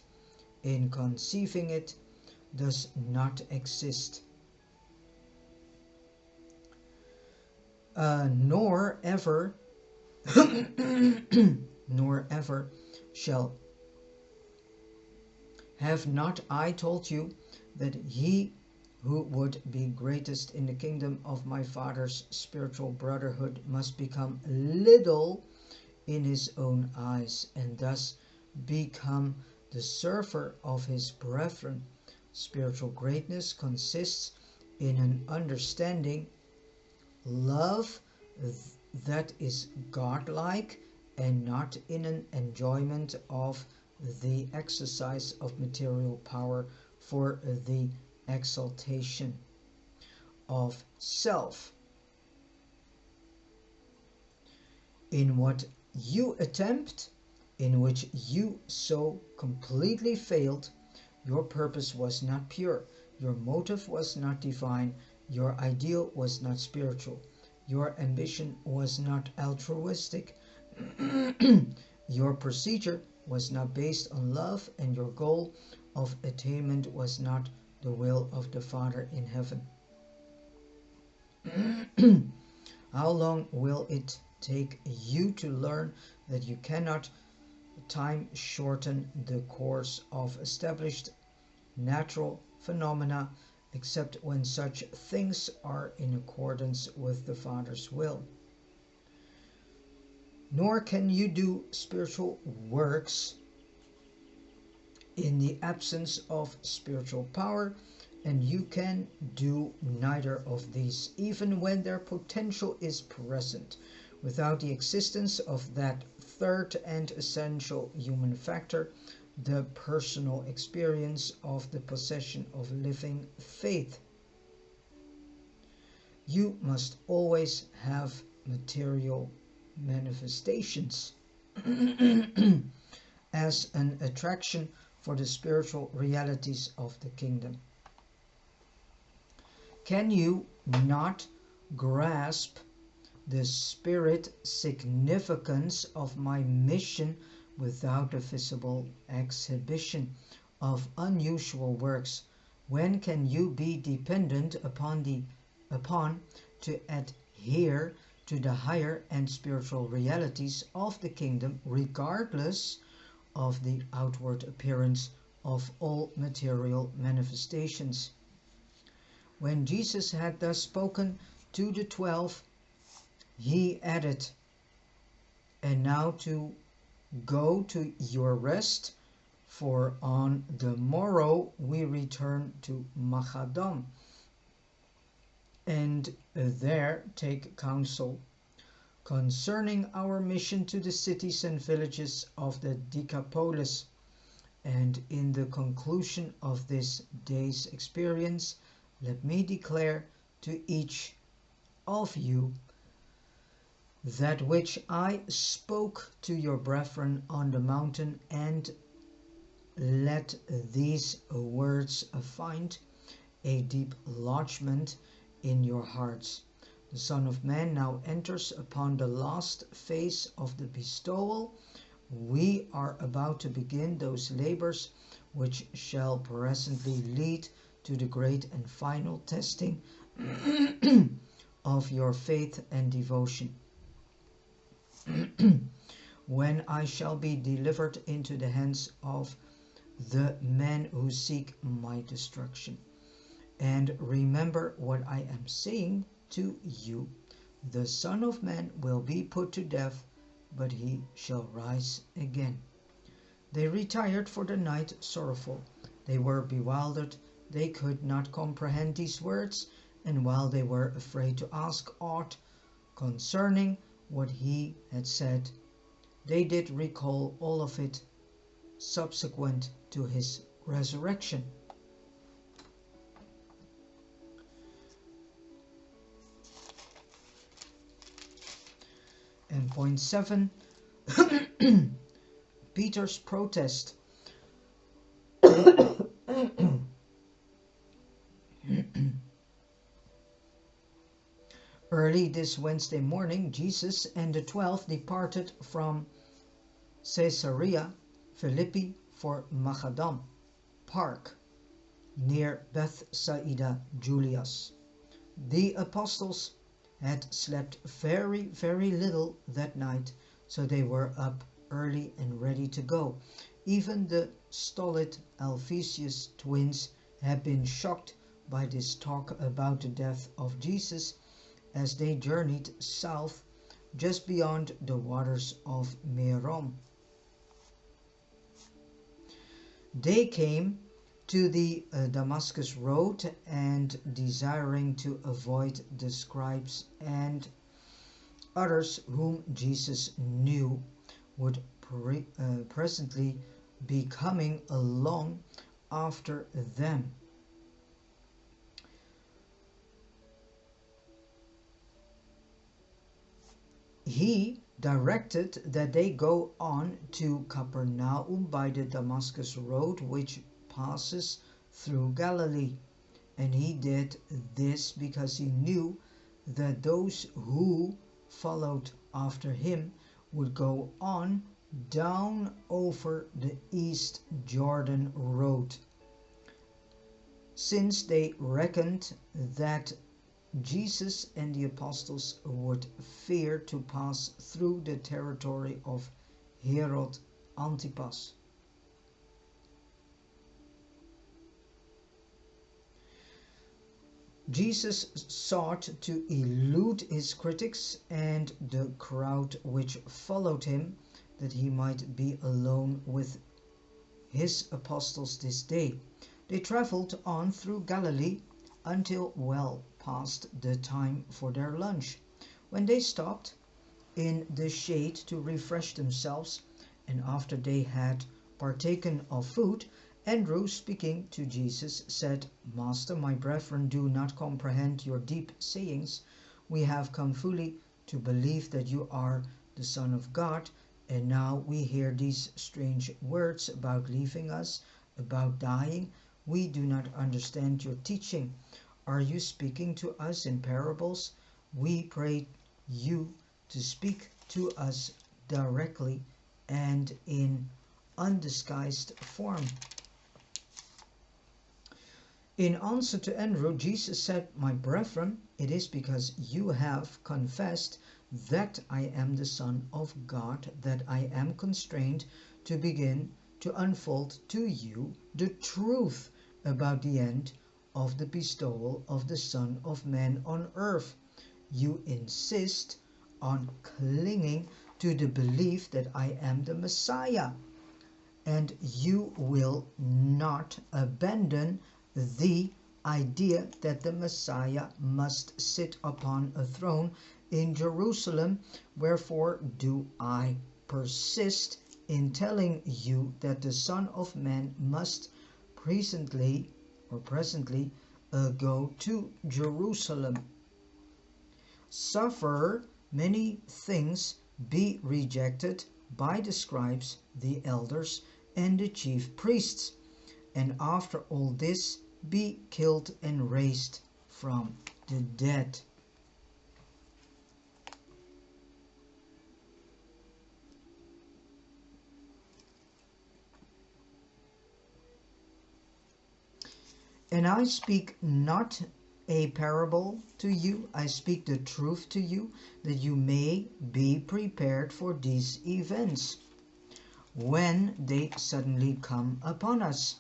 A: in conceiving it, does not exist, nor ever shall. Have not I told you that he who would be greatest in the kingdom of my Father's spiritual brotherhood must become little in his own eyes, and thus become the server of his brethren? Spiritual greatness consists in an understanding, love that is godlike, and not in an enjoyment of the exercise of material power for the exaltation of self. In what you attempt, in which you so completely failed, your purpose was not pure, your motive was not divine, your ideal was not spiritual, your ambition was not altruistic, your procedure was not based on love, and your goal of attainment was not the will of the Father in heaven. How long will it take you to learn that you cannot time shorten the course of established natural phenomena except when such things are in accordance with the Father's will? Nor can you do spiritual works in the absence of spiritual power, and you can do neither of these, even when their potential is present, without the existence of that third and essential human factor, the personal experience of the possession of living faith. You must always have material manifestations as an attraction for the spiritual realities of the kingdom. Can you not grasp the spirit significance of my mission without a visible exhibition of unusual works? When can you be dependent upon to adhere to the higher and spiritual realities of the kingdom, regardless of the outward appearance of all material manifestations? When Jesus had thus spoken to the 12, he added, "And now to go to your rest, for on the morrow we return to Macedon, and there take counsel concerning our mission to the cities and villages of the Decapolis. And in the conclusion of this day's experience, let me declare to each of you that which I spoke to your brethren on the mountain, and let these words find a deep lodgment in your hearts. The Son of Man now enters upon the last phase of the bestowal. We are about to begin those labors which shall presently lead to the great and final testing of your faith and devotion. When I shall be delivered into the hands of the men who seek my destruction. And remember what I am saying to you. The Son of Man will be put to death, but he shall rise again. They retired for the night sorrowful. They were bewildered. They could not comprehend these words, and while they were afraid to ask aught concerning what he had said, they did recall all of it subsequent to his resurrection. And point 7, Peter's protest. Early this Wednesday morning, Jesus and the 12 departed from Caesarea Philippi for Macedon Park, near Bethsaida Julias. The apostles had slept very, very little that night, so they were up early and ready to go. Even the stolid Alphaeus twins had been shocked by this talk about the death of Jesus as they journeyed south just beyond the waters of Merom. They came to the Damascus road, and desiring to avoid the scribes and others whom Jesus knew would presently be coming along after them, he directed that they go on to Capernaum by the Damascus road, which passes through Galilee. And he did this because he knew that those who followed after him would go on down over the East Jordan road, since they reckoned that Jesus and the apostles would fear to pass through the territory of Herod Antipas. Jesus sought to elude his critics and the crowd which followed him, that he might be alone with his apostles this day. They traveled on through Galilee until well past the time for their lunch, when they stopped in the shade to refresh themselves, and after they had partaken of food, Andrew, speaking to Jesus, said, Master, my brethren do not comprehend your deep sayings. We have come fully to believe that you are the Son of God, and now we hear these strange words about leaving us, about dying. We do not understand your teaching. Are you speaking to us in parables? We pray you to speak to us directly and in undisguised form. In answer to Andrew, Jesus said, My brethren, it is because you have confessed that I am the Son of God that I am constrained to begin to unfold to you the truth about the end of the bestowal of the Son of Man on earth. You insist on clinging to the belief that I am the Messiah, and you will not abandon the idea that the Messiah must sit upon a throne in Jerusalem. Wherefore do I persist in telling you that the Son of Man must presently go to Jerusalem, suffer many things, be rejected by the scribes, the elders, and the chief priests, and after all this be killed and raised from the dead. And I speak not a parable to you, I speak the truth to you, that you may be prepared for these events. when they suddenly come upon us.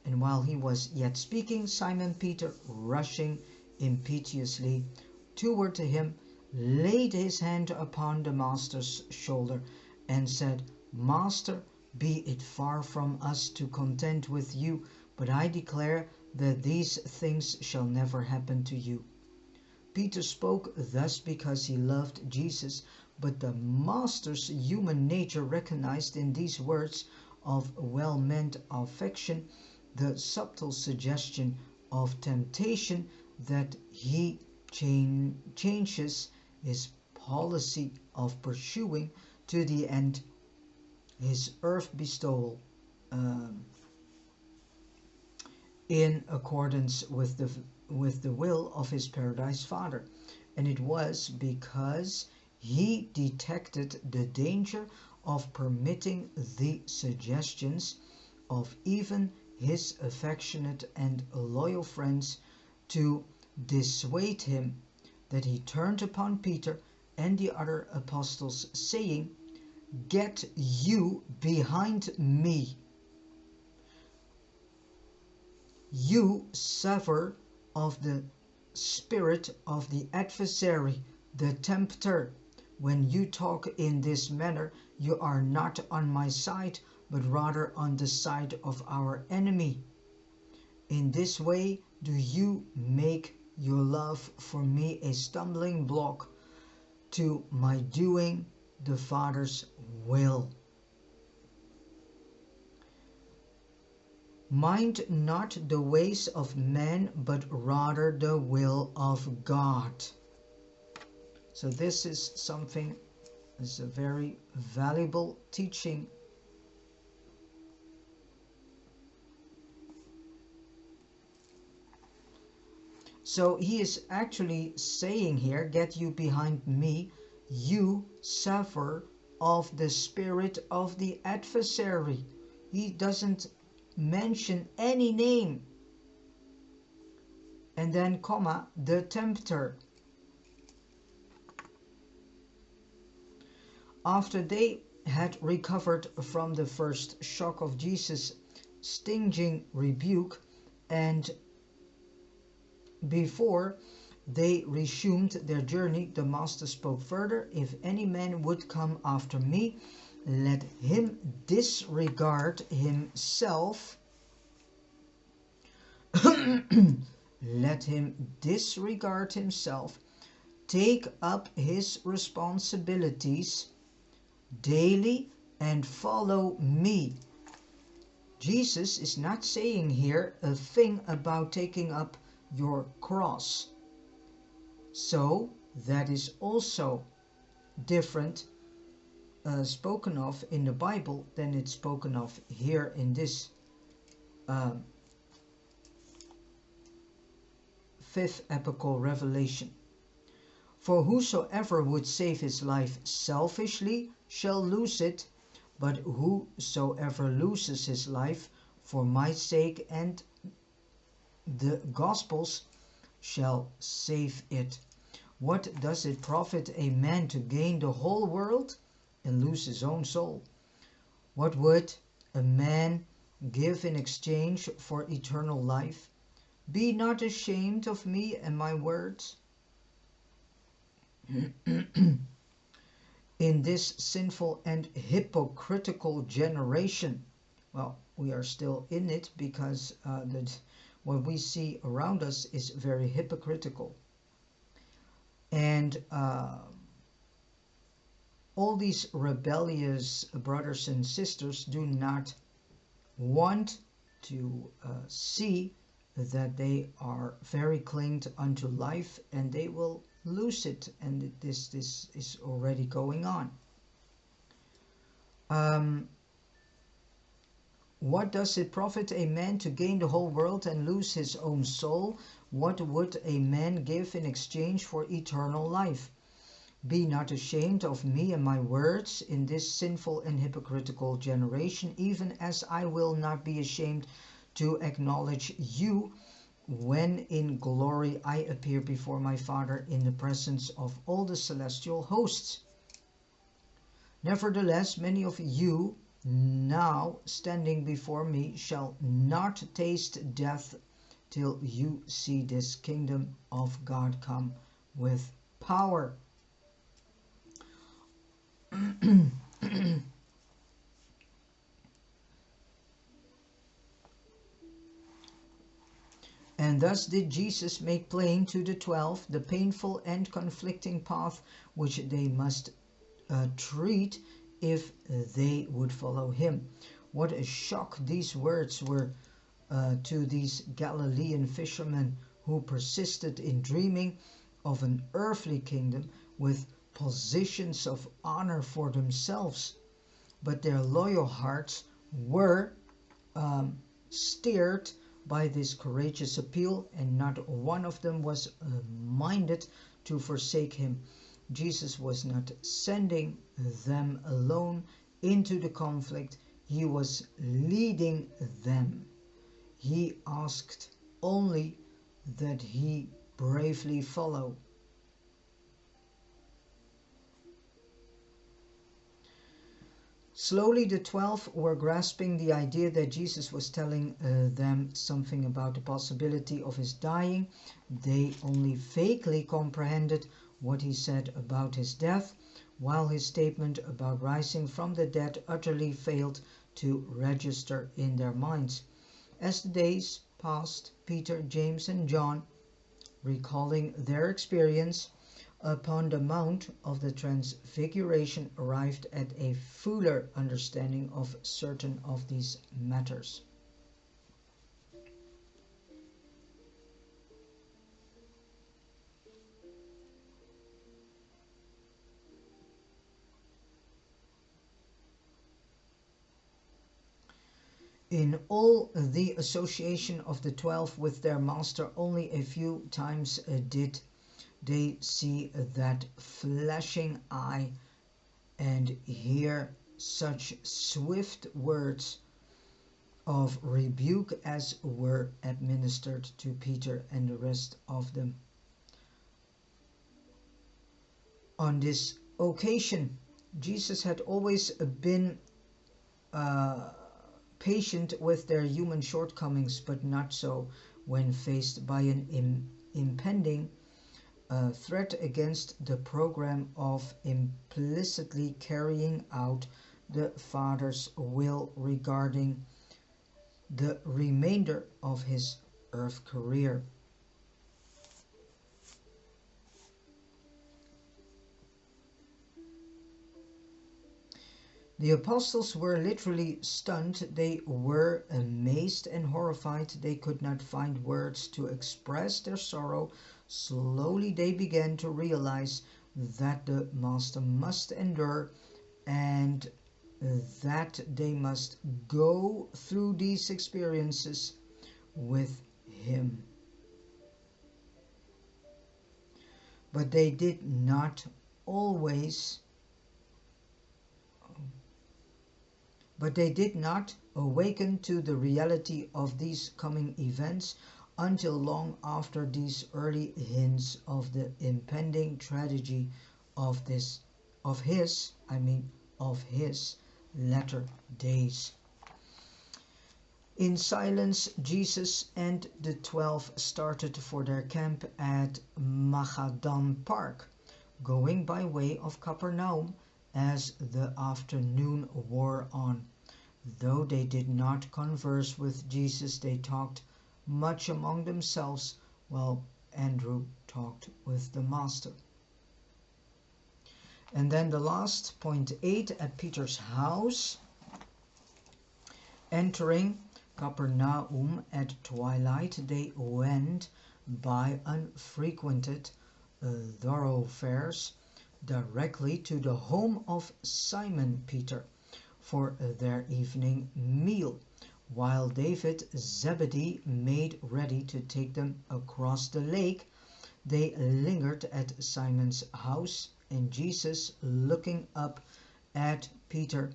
A: And while he was yet speaking, Simon Peter, rushing impetuously toward him, laid his hand upon the master's shoulder and said, Master, be it far from us to contend with you, but I declare that these things shall never happen to you. Peter spoke thus because he loved Jesus, but the master's human nature recognized in these words of well-meant affection the subtle suggestion of temptation that he changes his policy of pursuing to the end his earth bestowal in accordance with the will of his paradise Father. And it was because he detected the danger of permitting the suggestions of even his affectionate and loyal friends to dissuade him that he turned upon Peter and the other apostles, saying, Get you behind me, you savor of the spirit of the adversary, the tempter. When you talk in this manner, you are not on my side, but rather on the side of our enemy. In this way do you make your love for me a stumbling block to my doing the Father's will. Mind not the ways of men, but rather the will of God. So this is something, this is a very valuable teaching. So he is actually saying here, get you behind me, you savor of the spirit of the adversary. He doesn't mention any name. And then comma, the tempter. After they had recovered from the first shock of Jesus' stinging rebuke, and before they resumed their journey, the Master spoke further, If any man would come after me, let him disregard himself. Let him disregard himself, take up his responsibilities daily and follow me. Jesus is not saying here a thing about taking up your cross. So that is also different spoken of in the Bible than it's spoken of here in this fifth epochal revelation. For whosoever would save his life selfishly shall lose it, but whosoever loses his life for my sake and the Gospel's shall save it. What does it profit a man to gain the whole world and lose his own soul? What would a man give in exchange for eternal life? Be not ashamed of me and my words. In this sinful and hypocritical generation, well, we are still in it because what we see around us is very hypocritical. And all these rebellious brothers and sisters do not want to see that they are very clinged unto life, and they will lose it, and this is already going on. What does it profit a man to gain the whole world and lose his own soul? What would a man give in exchange for eternal life? Be not ashamed of me and my words in this sinful and hypocritical generation, even as I will not be ashamed to acknowledge you when in glory I appear before my Father in the presence of all the celestial hosts. Nevertheless, many of you now standing before me shall not taste death till you see this kingdom of God come with power. And thus did Jesus make plain to the 12 the painful and conflicting path which they must treat if they would follow him. What a shock these words were to these Galilean fishermen who persisted in dreaming of an earthly kingdom with positions of honor for themselves. But their loyal hearts were steered by this courageous appeal, and not one of them was minded to forsake him. Jesus was not sending them alone into the conflict, he was leading them. He asked only that he bravely follow. Slowly the 12 were grasping the idea that Jesus was telling them something about the possibility of his dying. They only vaguely comprehended what he said about his death, while his statement about rising from the dead utterly failed to register in their minds. As the days passed, Peter, James, and John, recalling their experience upon the Mount of the Transfiguration, arrived at a fuller understanding of certain of these matters. In all the association of the 12 with their master, only a few times did they see that flashing eye and hear such swift words of rebuke as were administered to Peter and the rest of them. On this occasion, Jesus had always been patient with their human shortcomings, but not so when faced by an impending threat against the program of implicitly carrying out the Father's will regarding the remainder of his earth career. The apostles were literally stunned. They were amazed and horrified. They could not find words to express their sorrow. Slowly they began to realize that the Master must endure and that they must go through these experiences with him. But they did not awaken to the reality of these coming events until long after these early hints of the impending tragedy of his latter days. In silence, Jesus and the 12 started for their camp at Magadan Park, going by way of Capernaum as the afternoon wore on. Though they did not converse with Jesus, they talked much among themselves while Andrew talked with the Master. And then the last, point 8, at Peter's house. Entering Capernaum at twilight, they went by unfrequented thoroughfares directly to the home of Simon Peter for their evening meal, while David Zebedee made ready to take them across the lake. They lingered at Simon's house, and Jesus, looking up at Peter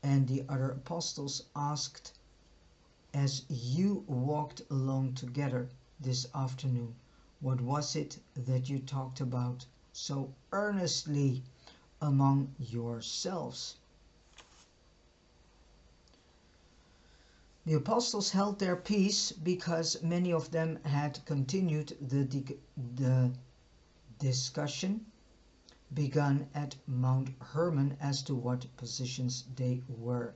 A: and the other apostles, asked, "As you walked along together this afternoon, what was it that you talked about so earnestly among yourselves?" The apostles held their peace because many of them had continued the discussion begun at Mount Hermon as to what positions they were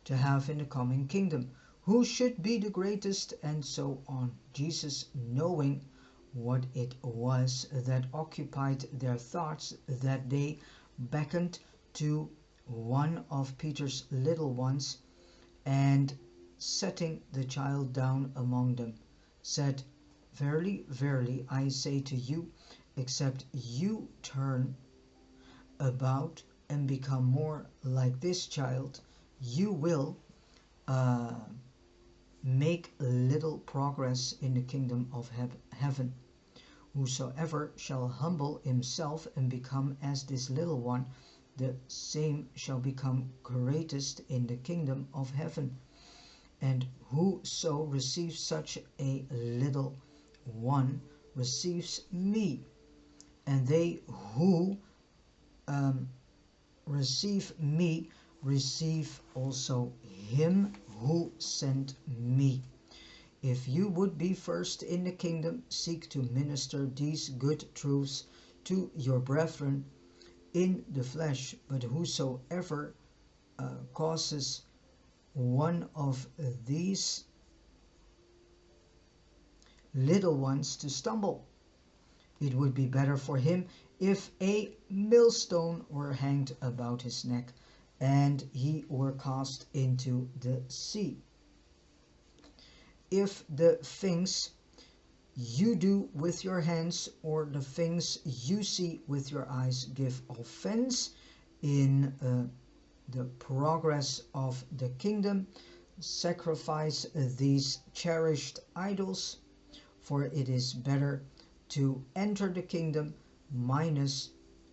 A: to have in the coming kingdom, who should be the greatest, and so on. Jesus, knowing what it was that occupied their thoughts, that they beckoned to one of Peter's little ones, and setting the child down among them, said, Verily, verily, I say to you, except you turn about and become more like this child, you will make little progress in the kingdom of heaven. Whosoever shall humble himself and become as this little one, the same shall become greatest in the kingdom of heaven. And whoso receives such a little one receives me, and they who receive me receive also him who sent me. If you would be first in the kingdom, seek to minister these good truths to your brethren in the flesh. But whosoever causes one of these little ones to stumble, it would be better for him if a millstone were hanged about his neck and he were cast into the sea. If the things you do with your hands or the things you see with your eyes give offense in the progress of the kingdom, sacrifice these cherished idols, for it is better to enter the kingdom minus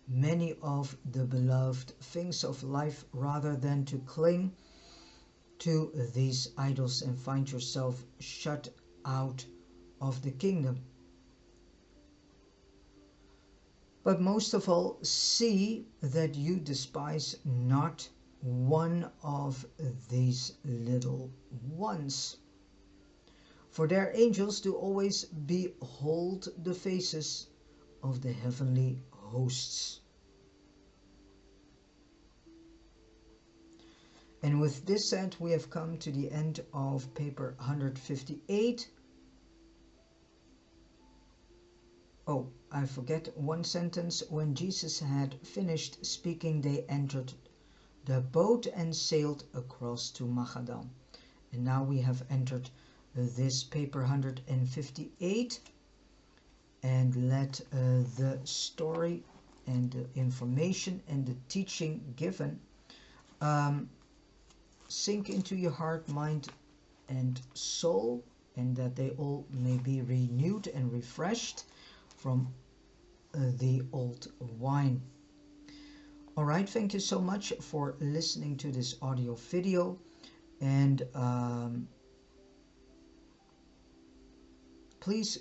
A: many of the beloved things of life rather than to cling to these idols and find yourself shut out of the kingdom. But most of all, see that you despise not one of these little ones. For their angels do always behold the faces of the heavenly hosts. And with this said, we have come to the end of paper 158. Oh, I forget one sentence. When Jesus had finished speaking, they entered the boat and sailed across to Magadan. And now we have entered this paper 158, and let the story and the information and the teaching given sink into your heart, mind, and soul, and that they all may be renewed and refreshed from the old wine. All right, thank you so much for listening to this audio video, and please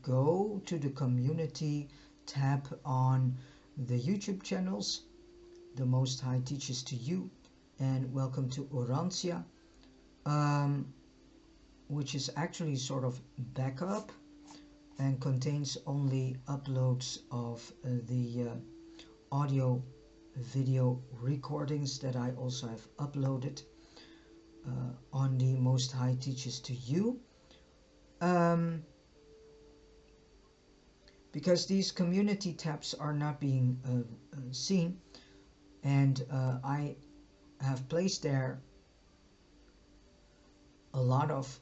A: go to the community tab on the YouTube channels. The Most High teaches to you, and welcome to Urantia, which is actually sort of backup and contains only uploads of the audio video recordings that I also have uploaded on the Most High teaches to you. Because these community tabs are not being seen, and I have placed there a lot of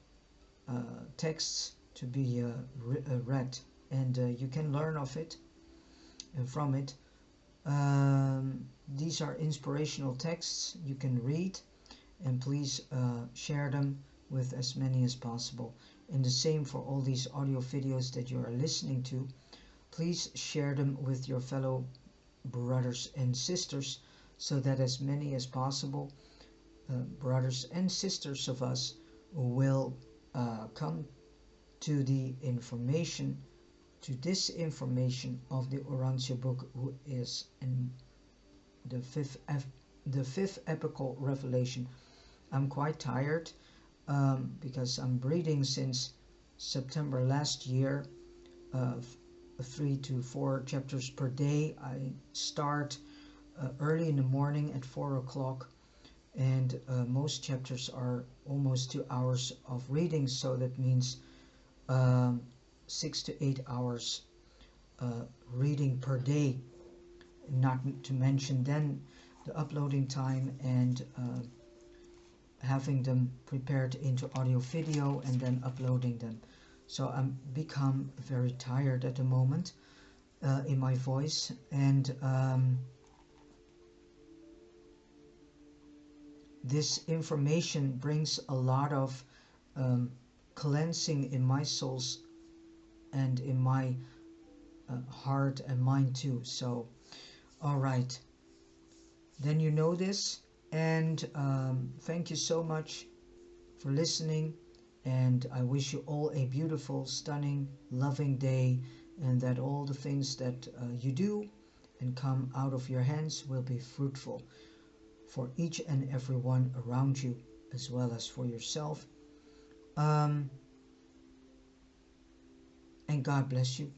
A: texts to be read, and you can learn of it and from it. These are inspirational texts you can read, and please share them with as many as possible. And the same for all these audio videos that you are listening to. Please share them with your fellow brothers and sisters, so that as many as possible brothers and sisters of us will come to the information, to this information of the Urantia book, who is in the fifth epical revelation. I'm quite tired because I'm reading since September last year, 3 to 4 chapters per day. I start early in the morning at 4 o'clock, and most chapters are almost 2 hours of reading, so that means 6 to 8 hours reading per day, not to mention then the uploading time and having them prepared into audio video and then uploading them. So I'm become very tired at the moment in my voice, and this information brings a lot of cleansing in my souls and in my heart and mind too. So all right, then you know this, and thank you so much for listening, and I wish you all a beautiful, stunning, loving day, and that all the things that you do and come out of your hands will be fruitful for each and every one around you, as well as for yourself. And God bless you.